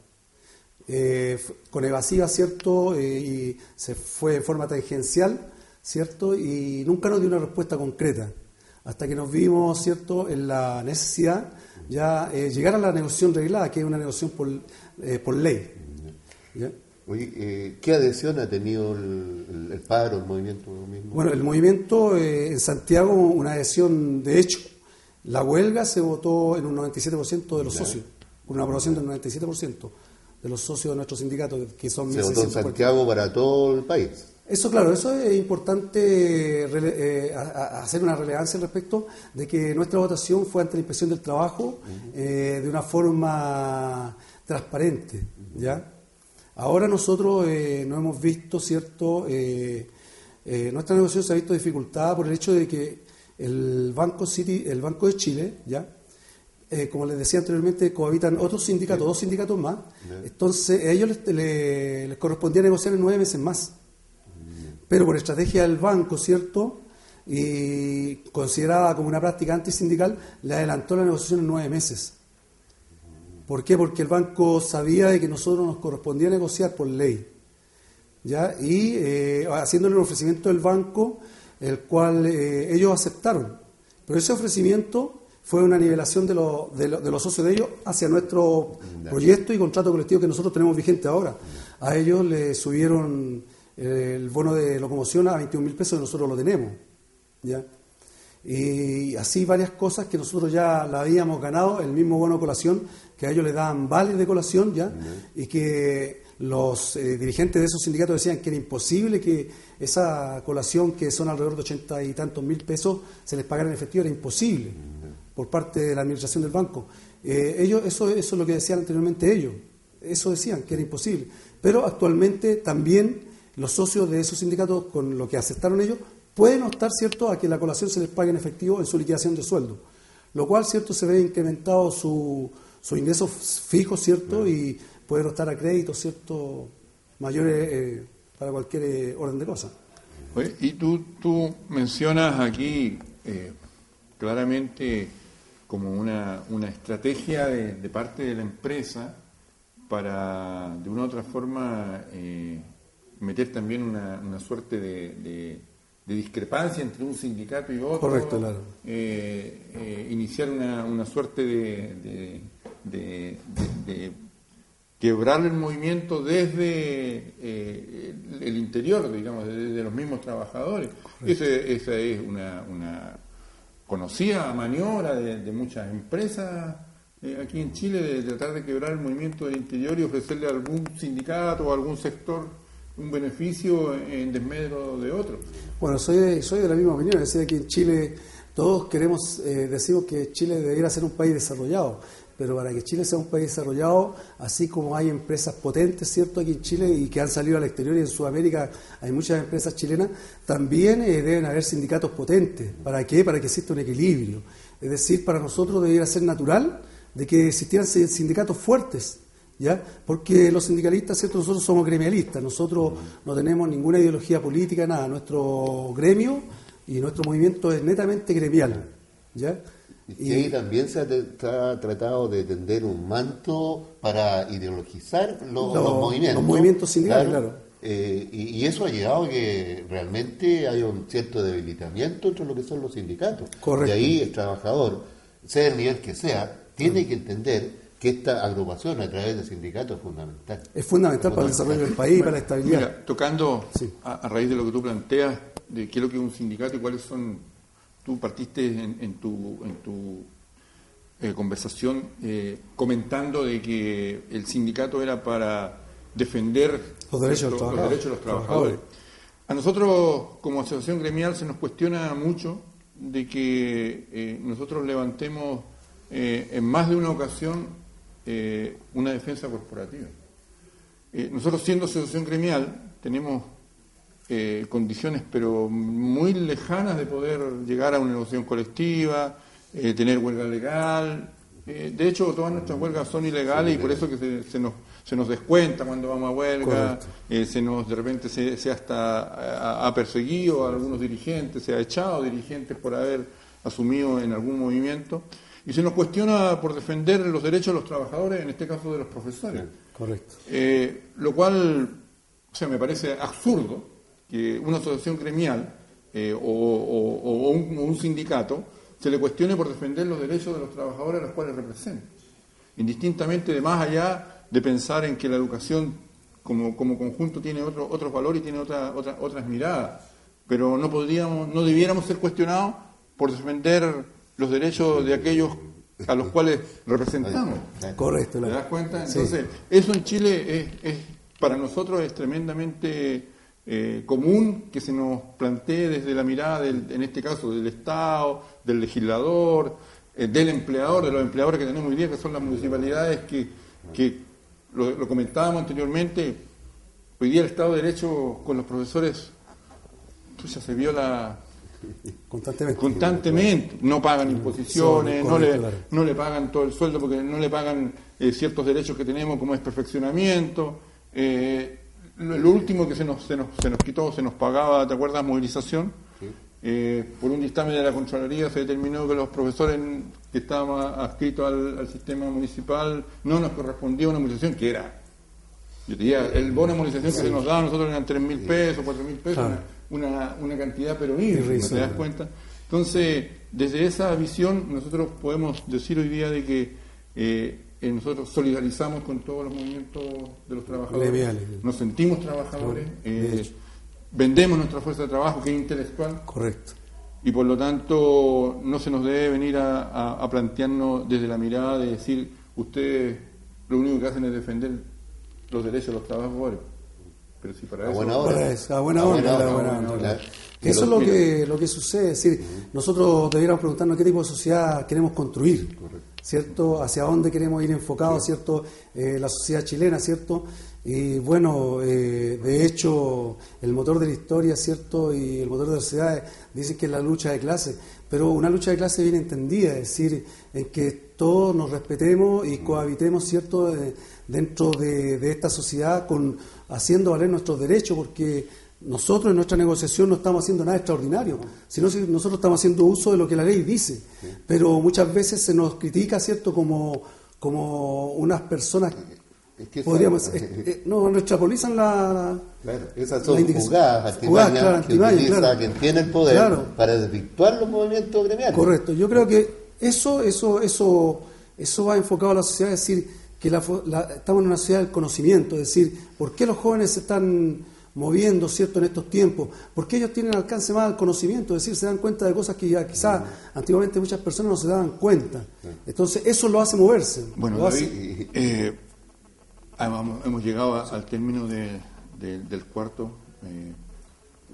Con evasiva, ¿cierto?, y se fue de forma tangencial, ¿cierto?, y nunca nos dio una respuesta concreta, hasta que nos vimos, ¿cierto?, en la necesidad ya llegar a la negociación reglada, que es una negociación por ley. ¿Ya? Oye, ¿qué adhesión ha tenido el paro, el movimiento mismo? Bueno, el movimiento en Santiago, una adhesión de hecho. La huelga se votó en un 97% de los socios, con una aprobación del 97% de los socios de nuestro sindicato, que son... Se votó en Santiago para todo el país. Eso, claro, eso es importante hacer una relevancia al respecto de que nuestra votación fue ante la Inspección del Trabajo de una forma transparente, ¿ya? Ahora nosotros no hemos visto, ¿cierto? Nuestra negociación se ha visto dificultada por el hecho de que el Banco de Chile, ¿ya? Como les decía anteriormente, cohabitan otros sindicatos, 2 sindicatos más. Entonces, a ellos les correspondía negociar en 9 meses más. Pero por estrategia del banco, ¿cierto?, y considerada como una práctica antisindical, le adelantó la negociación en 9 meses. ¿Por qué? Porque el banco sabía de que nosotros nos correspondía negociar por ley, ¿ya? Y haciéndole un ofrecimiento del banco, el cual ellos aceptaron. Pero ese ofrecimiento fue una nivelación de los socios de ellos hacia nuestro proyecto y contrato colectivo que nosotros tenemos vigente ahora. A ellos le subieron el bono de locomoción a 21.000 pesos, y nosotros lo tenemos, ¿ya? Y así varias cosas que nosotros ya la habíamos ganado, el mismo bono de colación, que a ellos les daban vales de colación, ¿ya? Y que los dirigentes de esos sindicatos decían que era imposible que esa colación, que son alrededor de 80 y tantos mil pesos, se les pagara en efectivo, era imposible por parte de la administración del banco. Eso es lo que decían anteriormente ellos, eso decían, que era imposible. Pero actualmente también los socios de esos sindicatos, con lo que aceptaron ellos, pueden optar, ¿cierto?, a que la colación se les pague en efectivo en su liquidación de sueldo, lo cual, ¿cierto?, se ve incrementado su ingreso fijo, ¿cierto?, y pueden optar a créditos, ¿cierto?, mayores para cualquier orden de cosas. Oye, y tú mencionas aquí claramente como una estrategia de parte de la empresa para, de una u otra forma, meter también una suerte de discrepancia entre un sindicato y otro. Correcto, claro. Iniciar una suerte de quebrar el movimiento desde el interior, digamos, desde los mismos trabajadores. Esa es una conocida maniobra de muchas empresas aquí en Chile, de tratar de quebrar el movimiento del interior y ofrecerle a algún sindicato o a algún sector un beneficio en desmedro de otro. Bueno, soy de la misma opinión. Es decir, que en Chile todos decimos que Chile debería ser un país desarrollado, pero para que Chile sea un país desarrollado, así como hay empresas potentes, ¿cierto?, aquí en Chile y que han salido al exterior, y en Sudamérica hay muchas empresas chilenas, también deben haber sindicatos potentes. ¿Para qué? Para que exista un equilibrio. Es decir, para nosotros debería ser natural de que existieran sindicatos fuertes, ¿ya? Porque los sindicalistas, ¿cierto?, nosotros somos gremialistas, nosotros no tenemos ninguna ideología política, nada. Nuestro gremio y nuestro movimiento es netamente gremial, ¿ya? Y ahí también se ha tratado de tender un manto para ideologizar los movimientos. Los movimientos sindicales, claro. Y eso ha llevado a que realmente haya un cierto debilitamiento entre lo que son los sindicatos. Correcto. Y ahí el trabajador, sea el nivel que sea, tiene que entender que esta agrupación a través de sindicatos es fundamental. Es fundamental para el desarrollo del país y para la estabilidad. Mira, tocando Sí. a raíz de lo que tú planteas, de qué es lo que es un sindicato y cuáles son... Tú partiste en tu conversación comentando de que el sindicato era para defender los derechos de los trabajadores. A nosotros, como asociación gremial, se nos cuestiona mucho de que nosotros levantemos en más de una ocasión una defensa corporativa. Nosotros, siendo asociación gremial, tenemos condiciones pero muy lejanas de poder llegar a una negociación colectiva, tener huelga legal. De hecho, todas nuestras huelgas son ilegales y por eso que se nos descuenta cuando vamos a huelga, de repente se hasta ha perseguido a algunos dirigentes, se ha echado dirigentes por haber asumido en algún movimiento, y se nos cuestiona por defender los derechos de los trabajadores, en este caso de los profesores. Correcto. Lo cual, o sea, me parece absurdo que una asociación gremial o un sindicato se le cuestione por defender los derechos de los trabajadores a los cuales representa, indistintamente de más allá de pensar en que la educación como conjunto tiene otros valores y tiene otras miradas, pero no debiéramos ser cuestionados por defender los derechos de aquellos a los cuales representamos. Correcto. ¿Te das cuenta? Entonces, eso en Chile es para nosotros es tremendamente común que se nos plantee desde la mirada, en este caso, del Estado, del legislador, del empleador, de los empleadores que tenemos hoy día, que son las municipalidades, que lo comentábamos anteriormente. Hoy día el Estado de Derecho con los profesores ya se viola constantemente. No pagan imposiciones, no le pagan todo el sueldo porque no le pagan ciertos derechos que tenemos, como es perfeccionamiento. Lo último que se nos quitó, se nos pagaba, ¿te acuerdas? Movilización. Por un dictamen de la Contraloría se determinó que los profesores que estaban adscritos al sistema municipal no nos correspondía una movilización que era, yo te diría, el bono de movilización que se nos daba a nosotros eran 3.000 pesos, 4.000 pesos, una cantidad pero ínfima, ¿te das cuenta? Entonces, desde esa visión nosotros podemos decir hoy día de que nosotros solidarizamos con todos los movimientos de los trabajadores, nos sentimos trabajadores, vendemos nuestra fuerza de trabajo, que es intelectual. Correcto. Y por lo tanto no se nos debe venir a plantearnos desde la mirada de decir, ustedes lo único que hacen es defender los derechos de los trabajadores. Pero si para eso... A buena hora. Eso es lo que sucede. Es decir, nosotros deberíamos preguntarnos qué tipo de sociedad queremos construir. ¿Cierto? Hacia dónde queremos ir enfocados, ¿cierto? La sociedad chilena, ¿cierto? Y bueno, de hecho, el motor de la historia, ¿cierto? Y el motor de las sociedades dicen que es la lucha de clases, pero una lucha de clases bien entendida, es decir, en que todos nos respetemos y cohabitemos, ¿cierto?, dentro de esta sociedad, haciendo valer nuestros derechos, porque nosotros en nuestra negociación no estamos haciendo nada extraordinario, sino que nosotros estamos haciendo uso de lo que la ley dice, pero muchas veces se nos critica, ¿cierto?, como unas personas... Es que podríamos no extrapolizan claro, esas son jugadas artimañas que utiliza claro. quien tiene el poder, claro, para desvirtuar los movimientos gremiales. Correcto, yo creo que eso va enfocado a la sociedad, es decir, que estamos en una sociedad del conocimiento, es decir, ¿por qué los jóvenes se están moviendo, ¿cierto?, en estos tiempos? Porque ellos tienen alcance más al conocimiento, es decir, se dan cuenta de cosas que ya quizás antiguamente muchas personas no se daban cuenta. Entonces eso lo hace moverse. Bueno, David, hemos llegado al término del cuarto.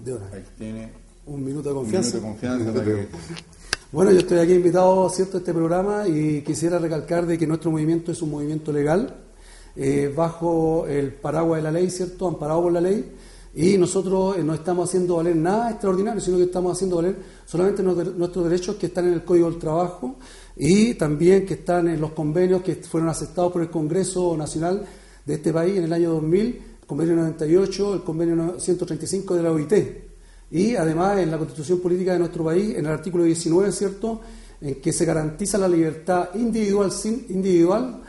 De hora. Ahí tiene un minuto de confianza. Para Bueno, yo estoy aquí invitado, ¿cierto?, a este programa, y quisiera recalcar de que nuestro movimiento es un movimiento legal, bajo el paraguas de la ley, ¿cierto?, amparado por la ley, y nosotros no estamos haciendo valer nada extraordinario, sino que estamos haciendo valer solamente nuestros derechos que están en el Código del Trabajo y también que están en los convenios que fueron aceptados por el Congreso Nacional de este país en el año 2000, el convenio 98, el convenio 135 de la OIT. Y además en la Constitución Política de nuestro país, en el artículo 19, ¿cierto?, en que se garantiza la libertad individual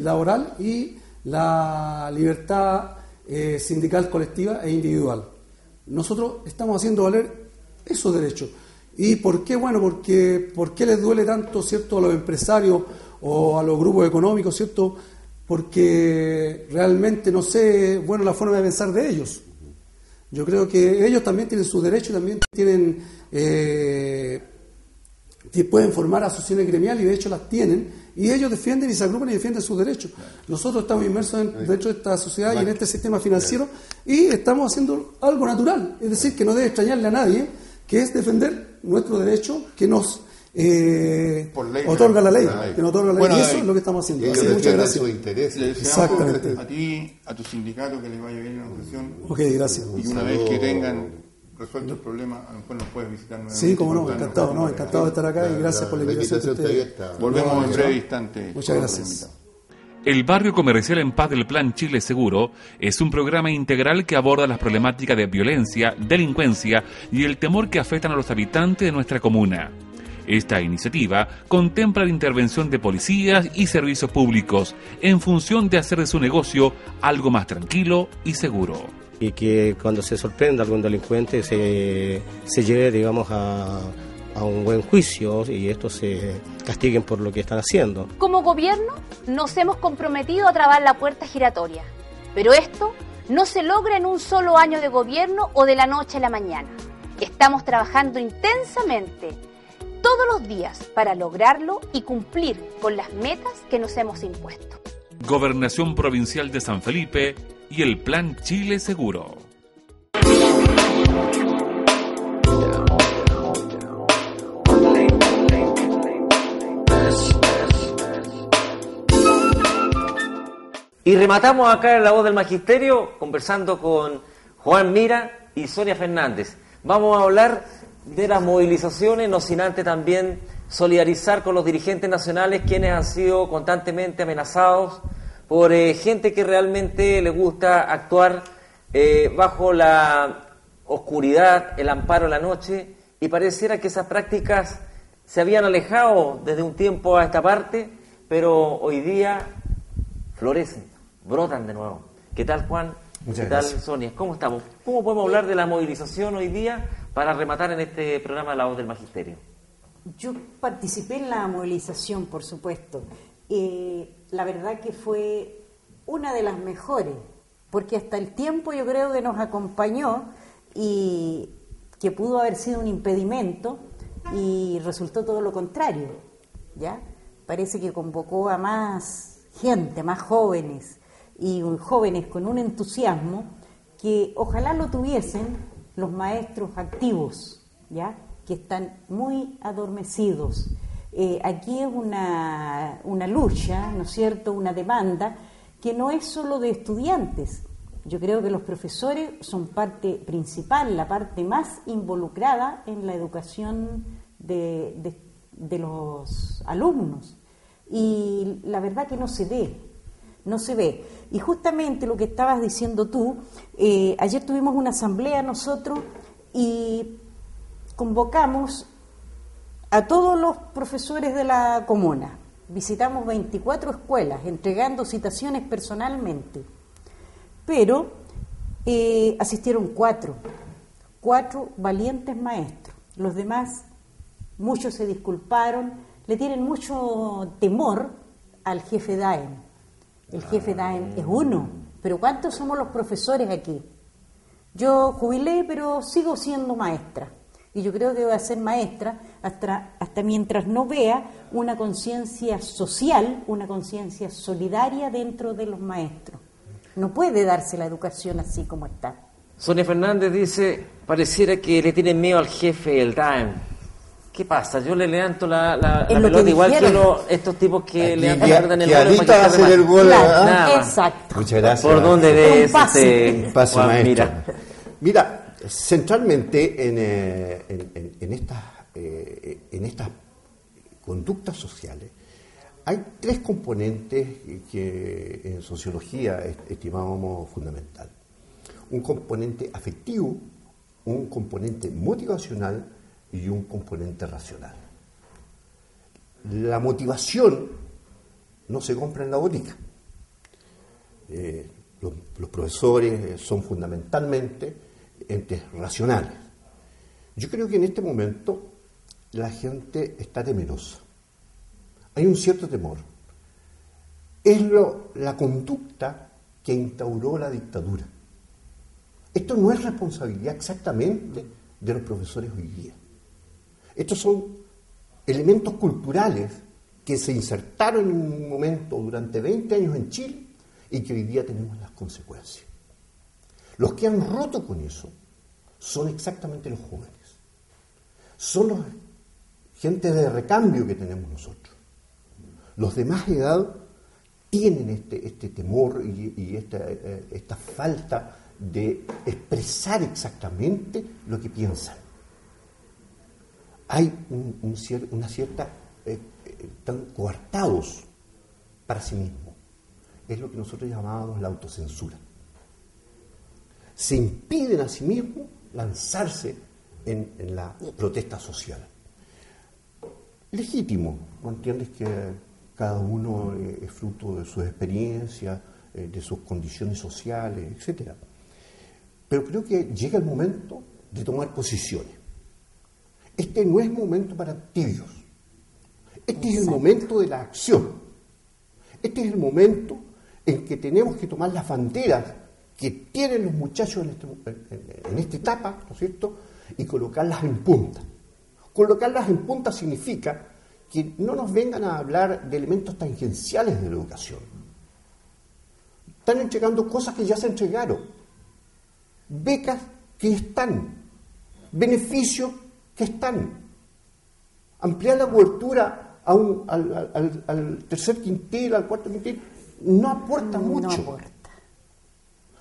laboral y la libertad sindical colectiva e individual. Nosotros estamos haciendo valer esos derechos. ¿Y por qué? Bueno, porque ¿por qué les duele tanto, ¿cierto?, a los empresarios o a los grupos económicos, ¿cierto?, porque realmente no sé, bueno, la forma de pensar de ellos. Yo creo que ellos también tienen sus derechos, también tienen, pueden formar asociaciones gremiales, y de hecho las tienen, y ellos defienden y se agrupan y defienden sus derechos. Nosotros estamos inmersos dentro de esta sociedad y en este sistema financiero, y estamos haciendo algo natural, es decir, que no debe extrañarle a nadie, que es defender nuestro derecho que nos otorga la ley, que nos otorga la ley, bueno, y eso es lo que estamos haciendo. Así, muchas gracias. Exactamente. A ti, a tu sindicato, que les vaya bien en la organización. Ok, gracias. Y una vez que tengan resuelto el problema, a lo mejor nos puedes visitar nuevamente. Sí, como no, encantado de estar acá, y gracias por la invitación. Volvemos en breve instante. Muchas gracias. El barrio comercial en paz del Plan Chile Seguro es un programa integral que aborda las problemáticas de violencia, delincuencia y el temor que afectan a los habitantes de nuestra comuna. Esta iniciativa contempla la intervención de policías y servicios públicos en función de hacer de su negocio algo más tranquilo y seguro. Y que cuando se sorprenda algún delincuente se lleve, digamos, a un buen juicio y estos se castiguen por lo que están haciendo. Como gobierno nos hemos comprometido a trabar la puerta giratoria, pero esto no se logra en un solo año de gobierno o de la noche a la mañana. Estamos trabajando intensamente todos los días para lograrlo y cumplir con las metas que nos hemos impuesto. Gobernación Provincial de San Felipe y el Plan Chile Seguro. Y rematamos acá en La Voz del Magisterio conversando con Juan Mira y Sonia Fernández. Vamos a hablar de las movilizaciones, no sin antes también solidarizar con los dirigentes nacionales, quienes han sido constantemente amenazados por gente que realmente le gusta actuar bajo la oscuridad, el amparo de la noche, y pareciera que esas prácticas se habían alejado desde un tiempo a esta parte, pero hoy día florecen, brotan de nuevo. ¿Qué tal, Juan? Muchas ¿Qué tal, gracias. Sonia? ¿Cómo estamos? ¿Cómo podemos hablar de la movilización hoy día para rematar en este programa La Voz del Magisterio? Yo participé en la movilización, por supuesto. La verdad que fue una de las mejores, porque hasta el tiempo yo creo que nos acompañó y que pudo haber sido un impedimento y resultó todo lo contrario, ¿ya? Parece que convocó a más gente, más jóvenes, y jóvenes con un entusiasmo que ojalá lo tuviesen los maestros activos, ¿ya?, que están muy adormecidos. Aquí es una lucha, ¿no es cierto?, una demanda que no es solo de estudiantes. Yo creo que los profesores son parte principal, la parte más involucrada en la educación de los alumnos. Y la verdad que no se ve. Y justamente lo que estabas diciendo tú, ayer tuvimos una asamblea nosotros y convocamos a todos los profesores de la comuna. Visitamos 24 escuelas, entregando citaciones personalmente. Pero asistieron 4 valientes maestros. Los demás, muchos se disculparon, le tienen mucho temor al jefe DAEM. El jefe DAEM es uno, pero ¿cuántos somos los profesores aquí? Yo jubilé, pero sigo siendo maestra. Y yo creo que voy a ser maestra hasta mientras no vea una conciencia social, una conciencia solidaria dentro de los maestros. No puede darse la educación así como está. Sonia Fernández dice, pareciera que le tienen miedo al jefe, el DAEM. ¿Qué pasa? Yo le levanto la pelota igual que estos tipos que le dan en el gol. Hacer el gol. Claro, exacto. Muchas gracias. ¿Por dónde ves un pase maestro? Mira, centralmente en estas conductas sociales hay 3 componentes que en sociología estimábamos fundamental. Un componente afectivo, un componente motivacional y un componente racional. La motivación no se compra en la botica. Los profesores son fundamentalmente entes racionales. Yo creo que en este momento la gente está temerosa. Hay un cierto temor. Es la conducta que instauró la dictadura. Esto no es responsabilidad exactamente de los profesores hoy día. Estos son elementos culturales que se insertaron en un momento durante 20 años en Chile y que hoy día tenemos las consecuencias. Los que han roto con eso son exactamente los jóvenes. Son los gente de recambio que tenemos nosotros. Los de más edad tienen este temor y esta falta de expresar exactamente lo que piensan. Hay una cierta... están coartados para sí mismos. Es lo que nosotros llamábamos la autocensura. Se impiden a sí mismos lanzarse en la protesta social. Legítimo, ¿no entiendes? Que cada uno es fruto de sus experiencias, de sus condiciones sociales, etc. Pero creo que llega el momento de tomar posiciones. Este no es momento para tibios. Este es el momento de la acción. Este es el momento en que tenemos que tomar las banderas que tienen los muchachos en esta etapa, ¿no es cierto?, y colocarlas en punta. Colocarlas en punta significa que no nos vengan a hablar de elementos tangenciales de la educación. Están entregando cosas que ya se entregaron, becas que están, beneficios que están. Ampliar la cobertura al tercer quintil, al cuarto quintil, no aporta mucho. No aporta.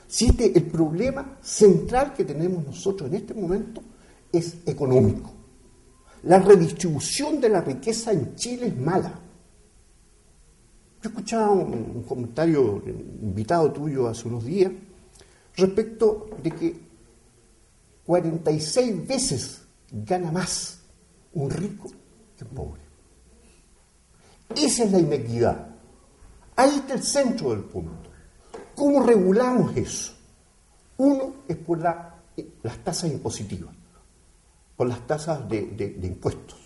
Si el problema central que tenemos nosotros en este momento es económico. La redistribución de la riqueza en Chile es mala. Yo escuchaba un comentario invitado tuyo hace unos días respecto de que 46 veces gana más un rico que un pobre. Esa es la inequidad. Ahí está el centro del punto. ¿Cómo regulamos eso? Uno es por las tasas impositivas, por las tasas de impuestos.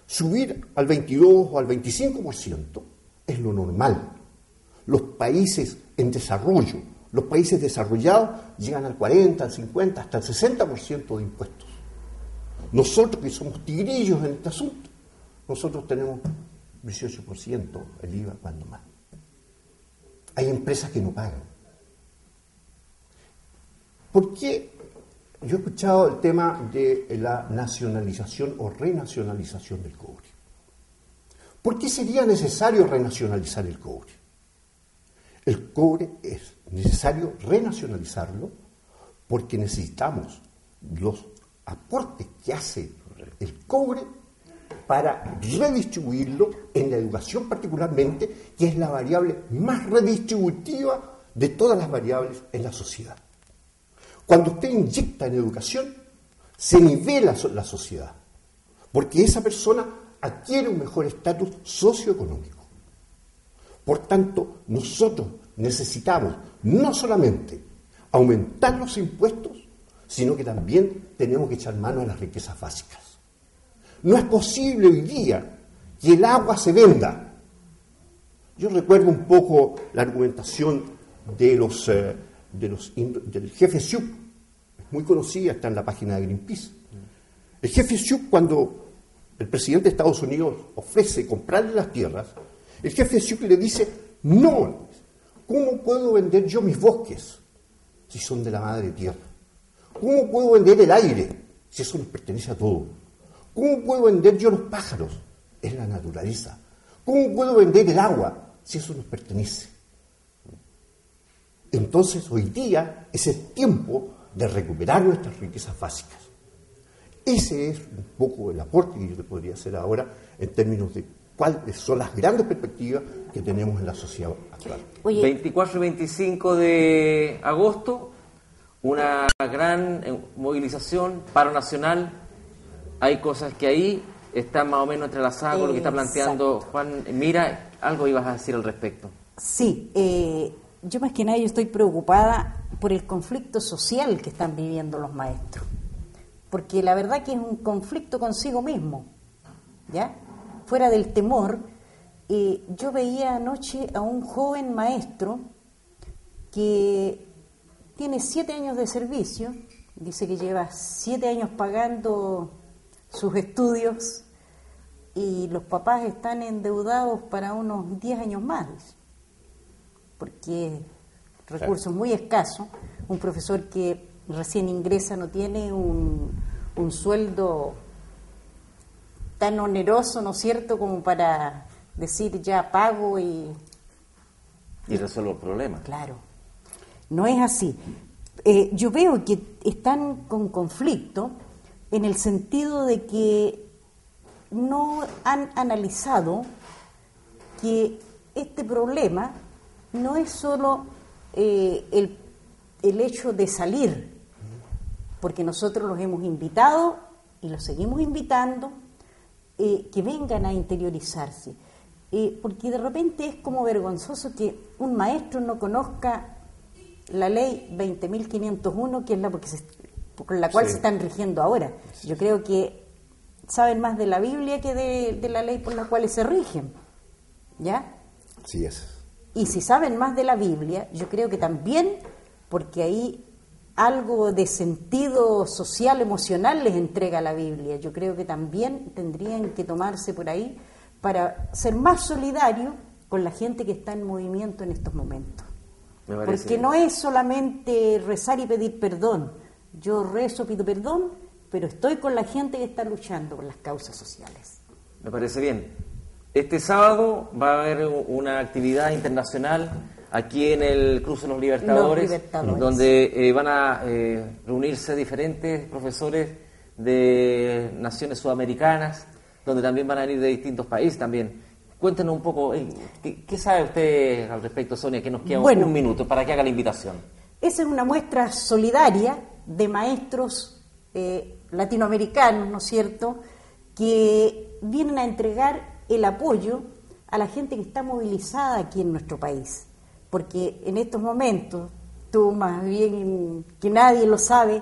Subir al 22 o al 25% es lo normal. Los países en desarrollo, los países desarrollados llegan al 40, al 50, hasta el 60% de impuestos. Nosotros que somos tigrillos en este asunto, nosotros tenemos 18% el IVA cuando más. Hay empresas que no pagan. ¿Por qué? Yo he escuchado el tema de la nacionalización o renacionalización del cobre. ¿Por qué sería necesario renacionalizar el cobre? El cobre es necesario renacionalizarlo porque necesitamos los aportes que hace el cobre para redistribuirlo en la educación particularmente, que es la variable más redistributiva de todas las variables en la sociedad. Cuando usted inyecta en educación, se nivela la sociedad, porque esa persona adquiere un mejor estatus socioeconómico. Por tanto, nosotros necesitamos no solamente aumentar los impuestos, sino que también tenemos que echar mano a las riquezas básicas. No es posible hoy día que el agua se venda. Yo recuerdo un poco la argumentación del jefe Sioux, muy conocida, está en la página de Greenpeace. El jefe Sioux, cuando el presidente de Estados Unidos ofrece comprarle las tierras, el jefe Sioux le dice: no, ¿cómo puedo vender yo mis bosques si son de la madre tierra? ¿Cómo puedo vender el aire si eso nos pertenece a todos? ¿Cómo puedo vender yo los pájaros? Es la naturaleza. ¿Cómo puedo vender el agua si eso nos pertenece? Entonces, hoy día es el tiempo de recuperar nuestras riquezas básicas. Ese es un poco el aporte que yo te podría hacer ahora en términos de cuáles son las grandes perspectivas que tenemos en la sociedad actual. Oye, 24 y 25 de agosto, una gran movilización, paro nacional. Hay cosas que ahí están más o menos entrelazadas con lo que está planteando Juan. Mira, algo ibas a decir al respecto. Sí, yo más que nada yo estoy preocupada por el conflicto social que están viviendo los maestros, porque la verdad que es un conflicto consigo mismo, ¿ya? Fuera del temor, yo veía anoche a un joven maestro que tiene 7 años de servicio, dice que lleva 7 años pagando sus estudios y los papás están endeudados para unos 10 años más, porque recursos muy escasos. Un profesor que recién ingresa no tiene un sueldo tan oneroso, ¿no es cierto?, como para decir ya pago y resuelvo el problema. Claro, no es así. Yo veo que están con conflicto en el sentido de que no han analizado que este problema no es solo el hecho de salir, porque nosotros los hemos invitado y los seguimos invitando, que vengan a interiorizarse, porque de repente es como vergonzoso que un maestro no conozca la ley 20.501, que es la por la cual se están rigiendo ahora. Yo creo que saben más de la Biblia que de la ley por la cual se rigen, ¿ya? Sí es. Y si saben más de la Biblia, yo creo que también, porque ahí algo de sentido social, emocional les entrega la Biblia, yo creo que también tendrían que tomarse por ahí para ser más solidarios con la gente que está en movimiento en estos momentos. Porque no es solamente rezar y pedir perdón. Yo rezo, pido perdón, pero estoy con la gente que está luchando por las causas sociales. Me parece bien. Este sábado va a haber una actividad internacional aquí en el Cruce de los Libertadores, donde van a reunirse diferentes profesores de naciones sudamericanas, donde también van a venir de distintos países también. Cuéntenos un poco, ¿qué sabe usted al respecto, Sonia? Que nos queda un minuto para que haga la invitación. Esa es una muestra solidaria de maestros latinoamericanos, ¿no es cierto?, que vienen a entregar el apoyo a la gente que está movilizada aquí en nuestro país. Porque en estos momentos, tú más bien que nadie lo sabe,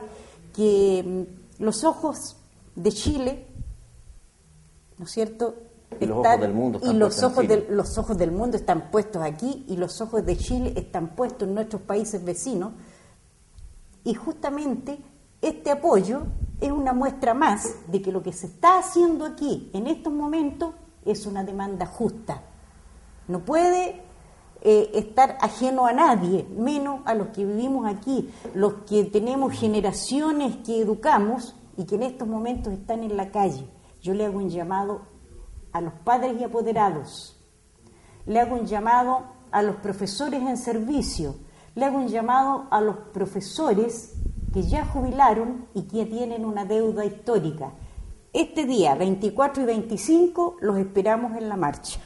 que los ojos de Chile, ¿no es cierto?, y los ojos del mundo están los ojos del mundo están puestos aquí y los ojos de Chile están puestos en nuestros países vecinos, y justamente este apoyo es una muestra más de que lo que se está haciendo aquí en estos momentos es una demanda justa. No puede estar ajeno a nadie, menos a los que vivimos aquí, los que tenemos generaciones que educamos y que en estos momentos están en la calle. Yo le hago un llamado a los padres y apoderados, le hago un llamado a los profesores en servicio, le hago un llamado a los profesores que ya jubilaron y que tienen una deuda histórica. Este día, 24 y 25, los esperamos en la marcha.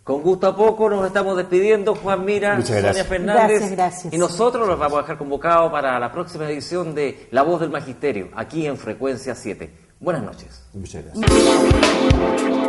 Con gusto a poco nos estamos despidiendo, Juan Mira, Sonia Fernández. Gracias. Y nosotros los vamos a dejar convocados para la próxima edición de La Voz del Magisterio, aquí en Frecuencia 7. Buenas noches. Muchas gracias.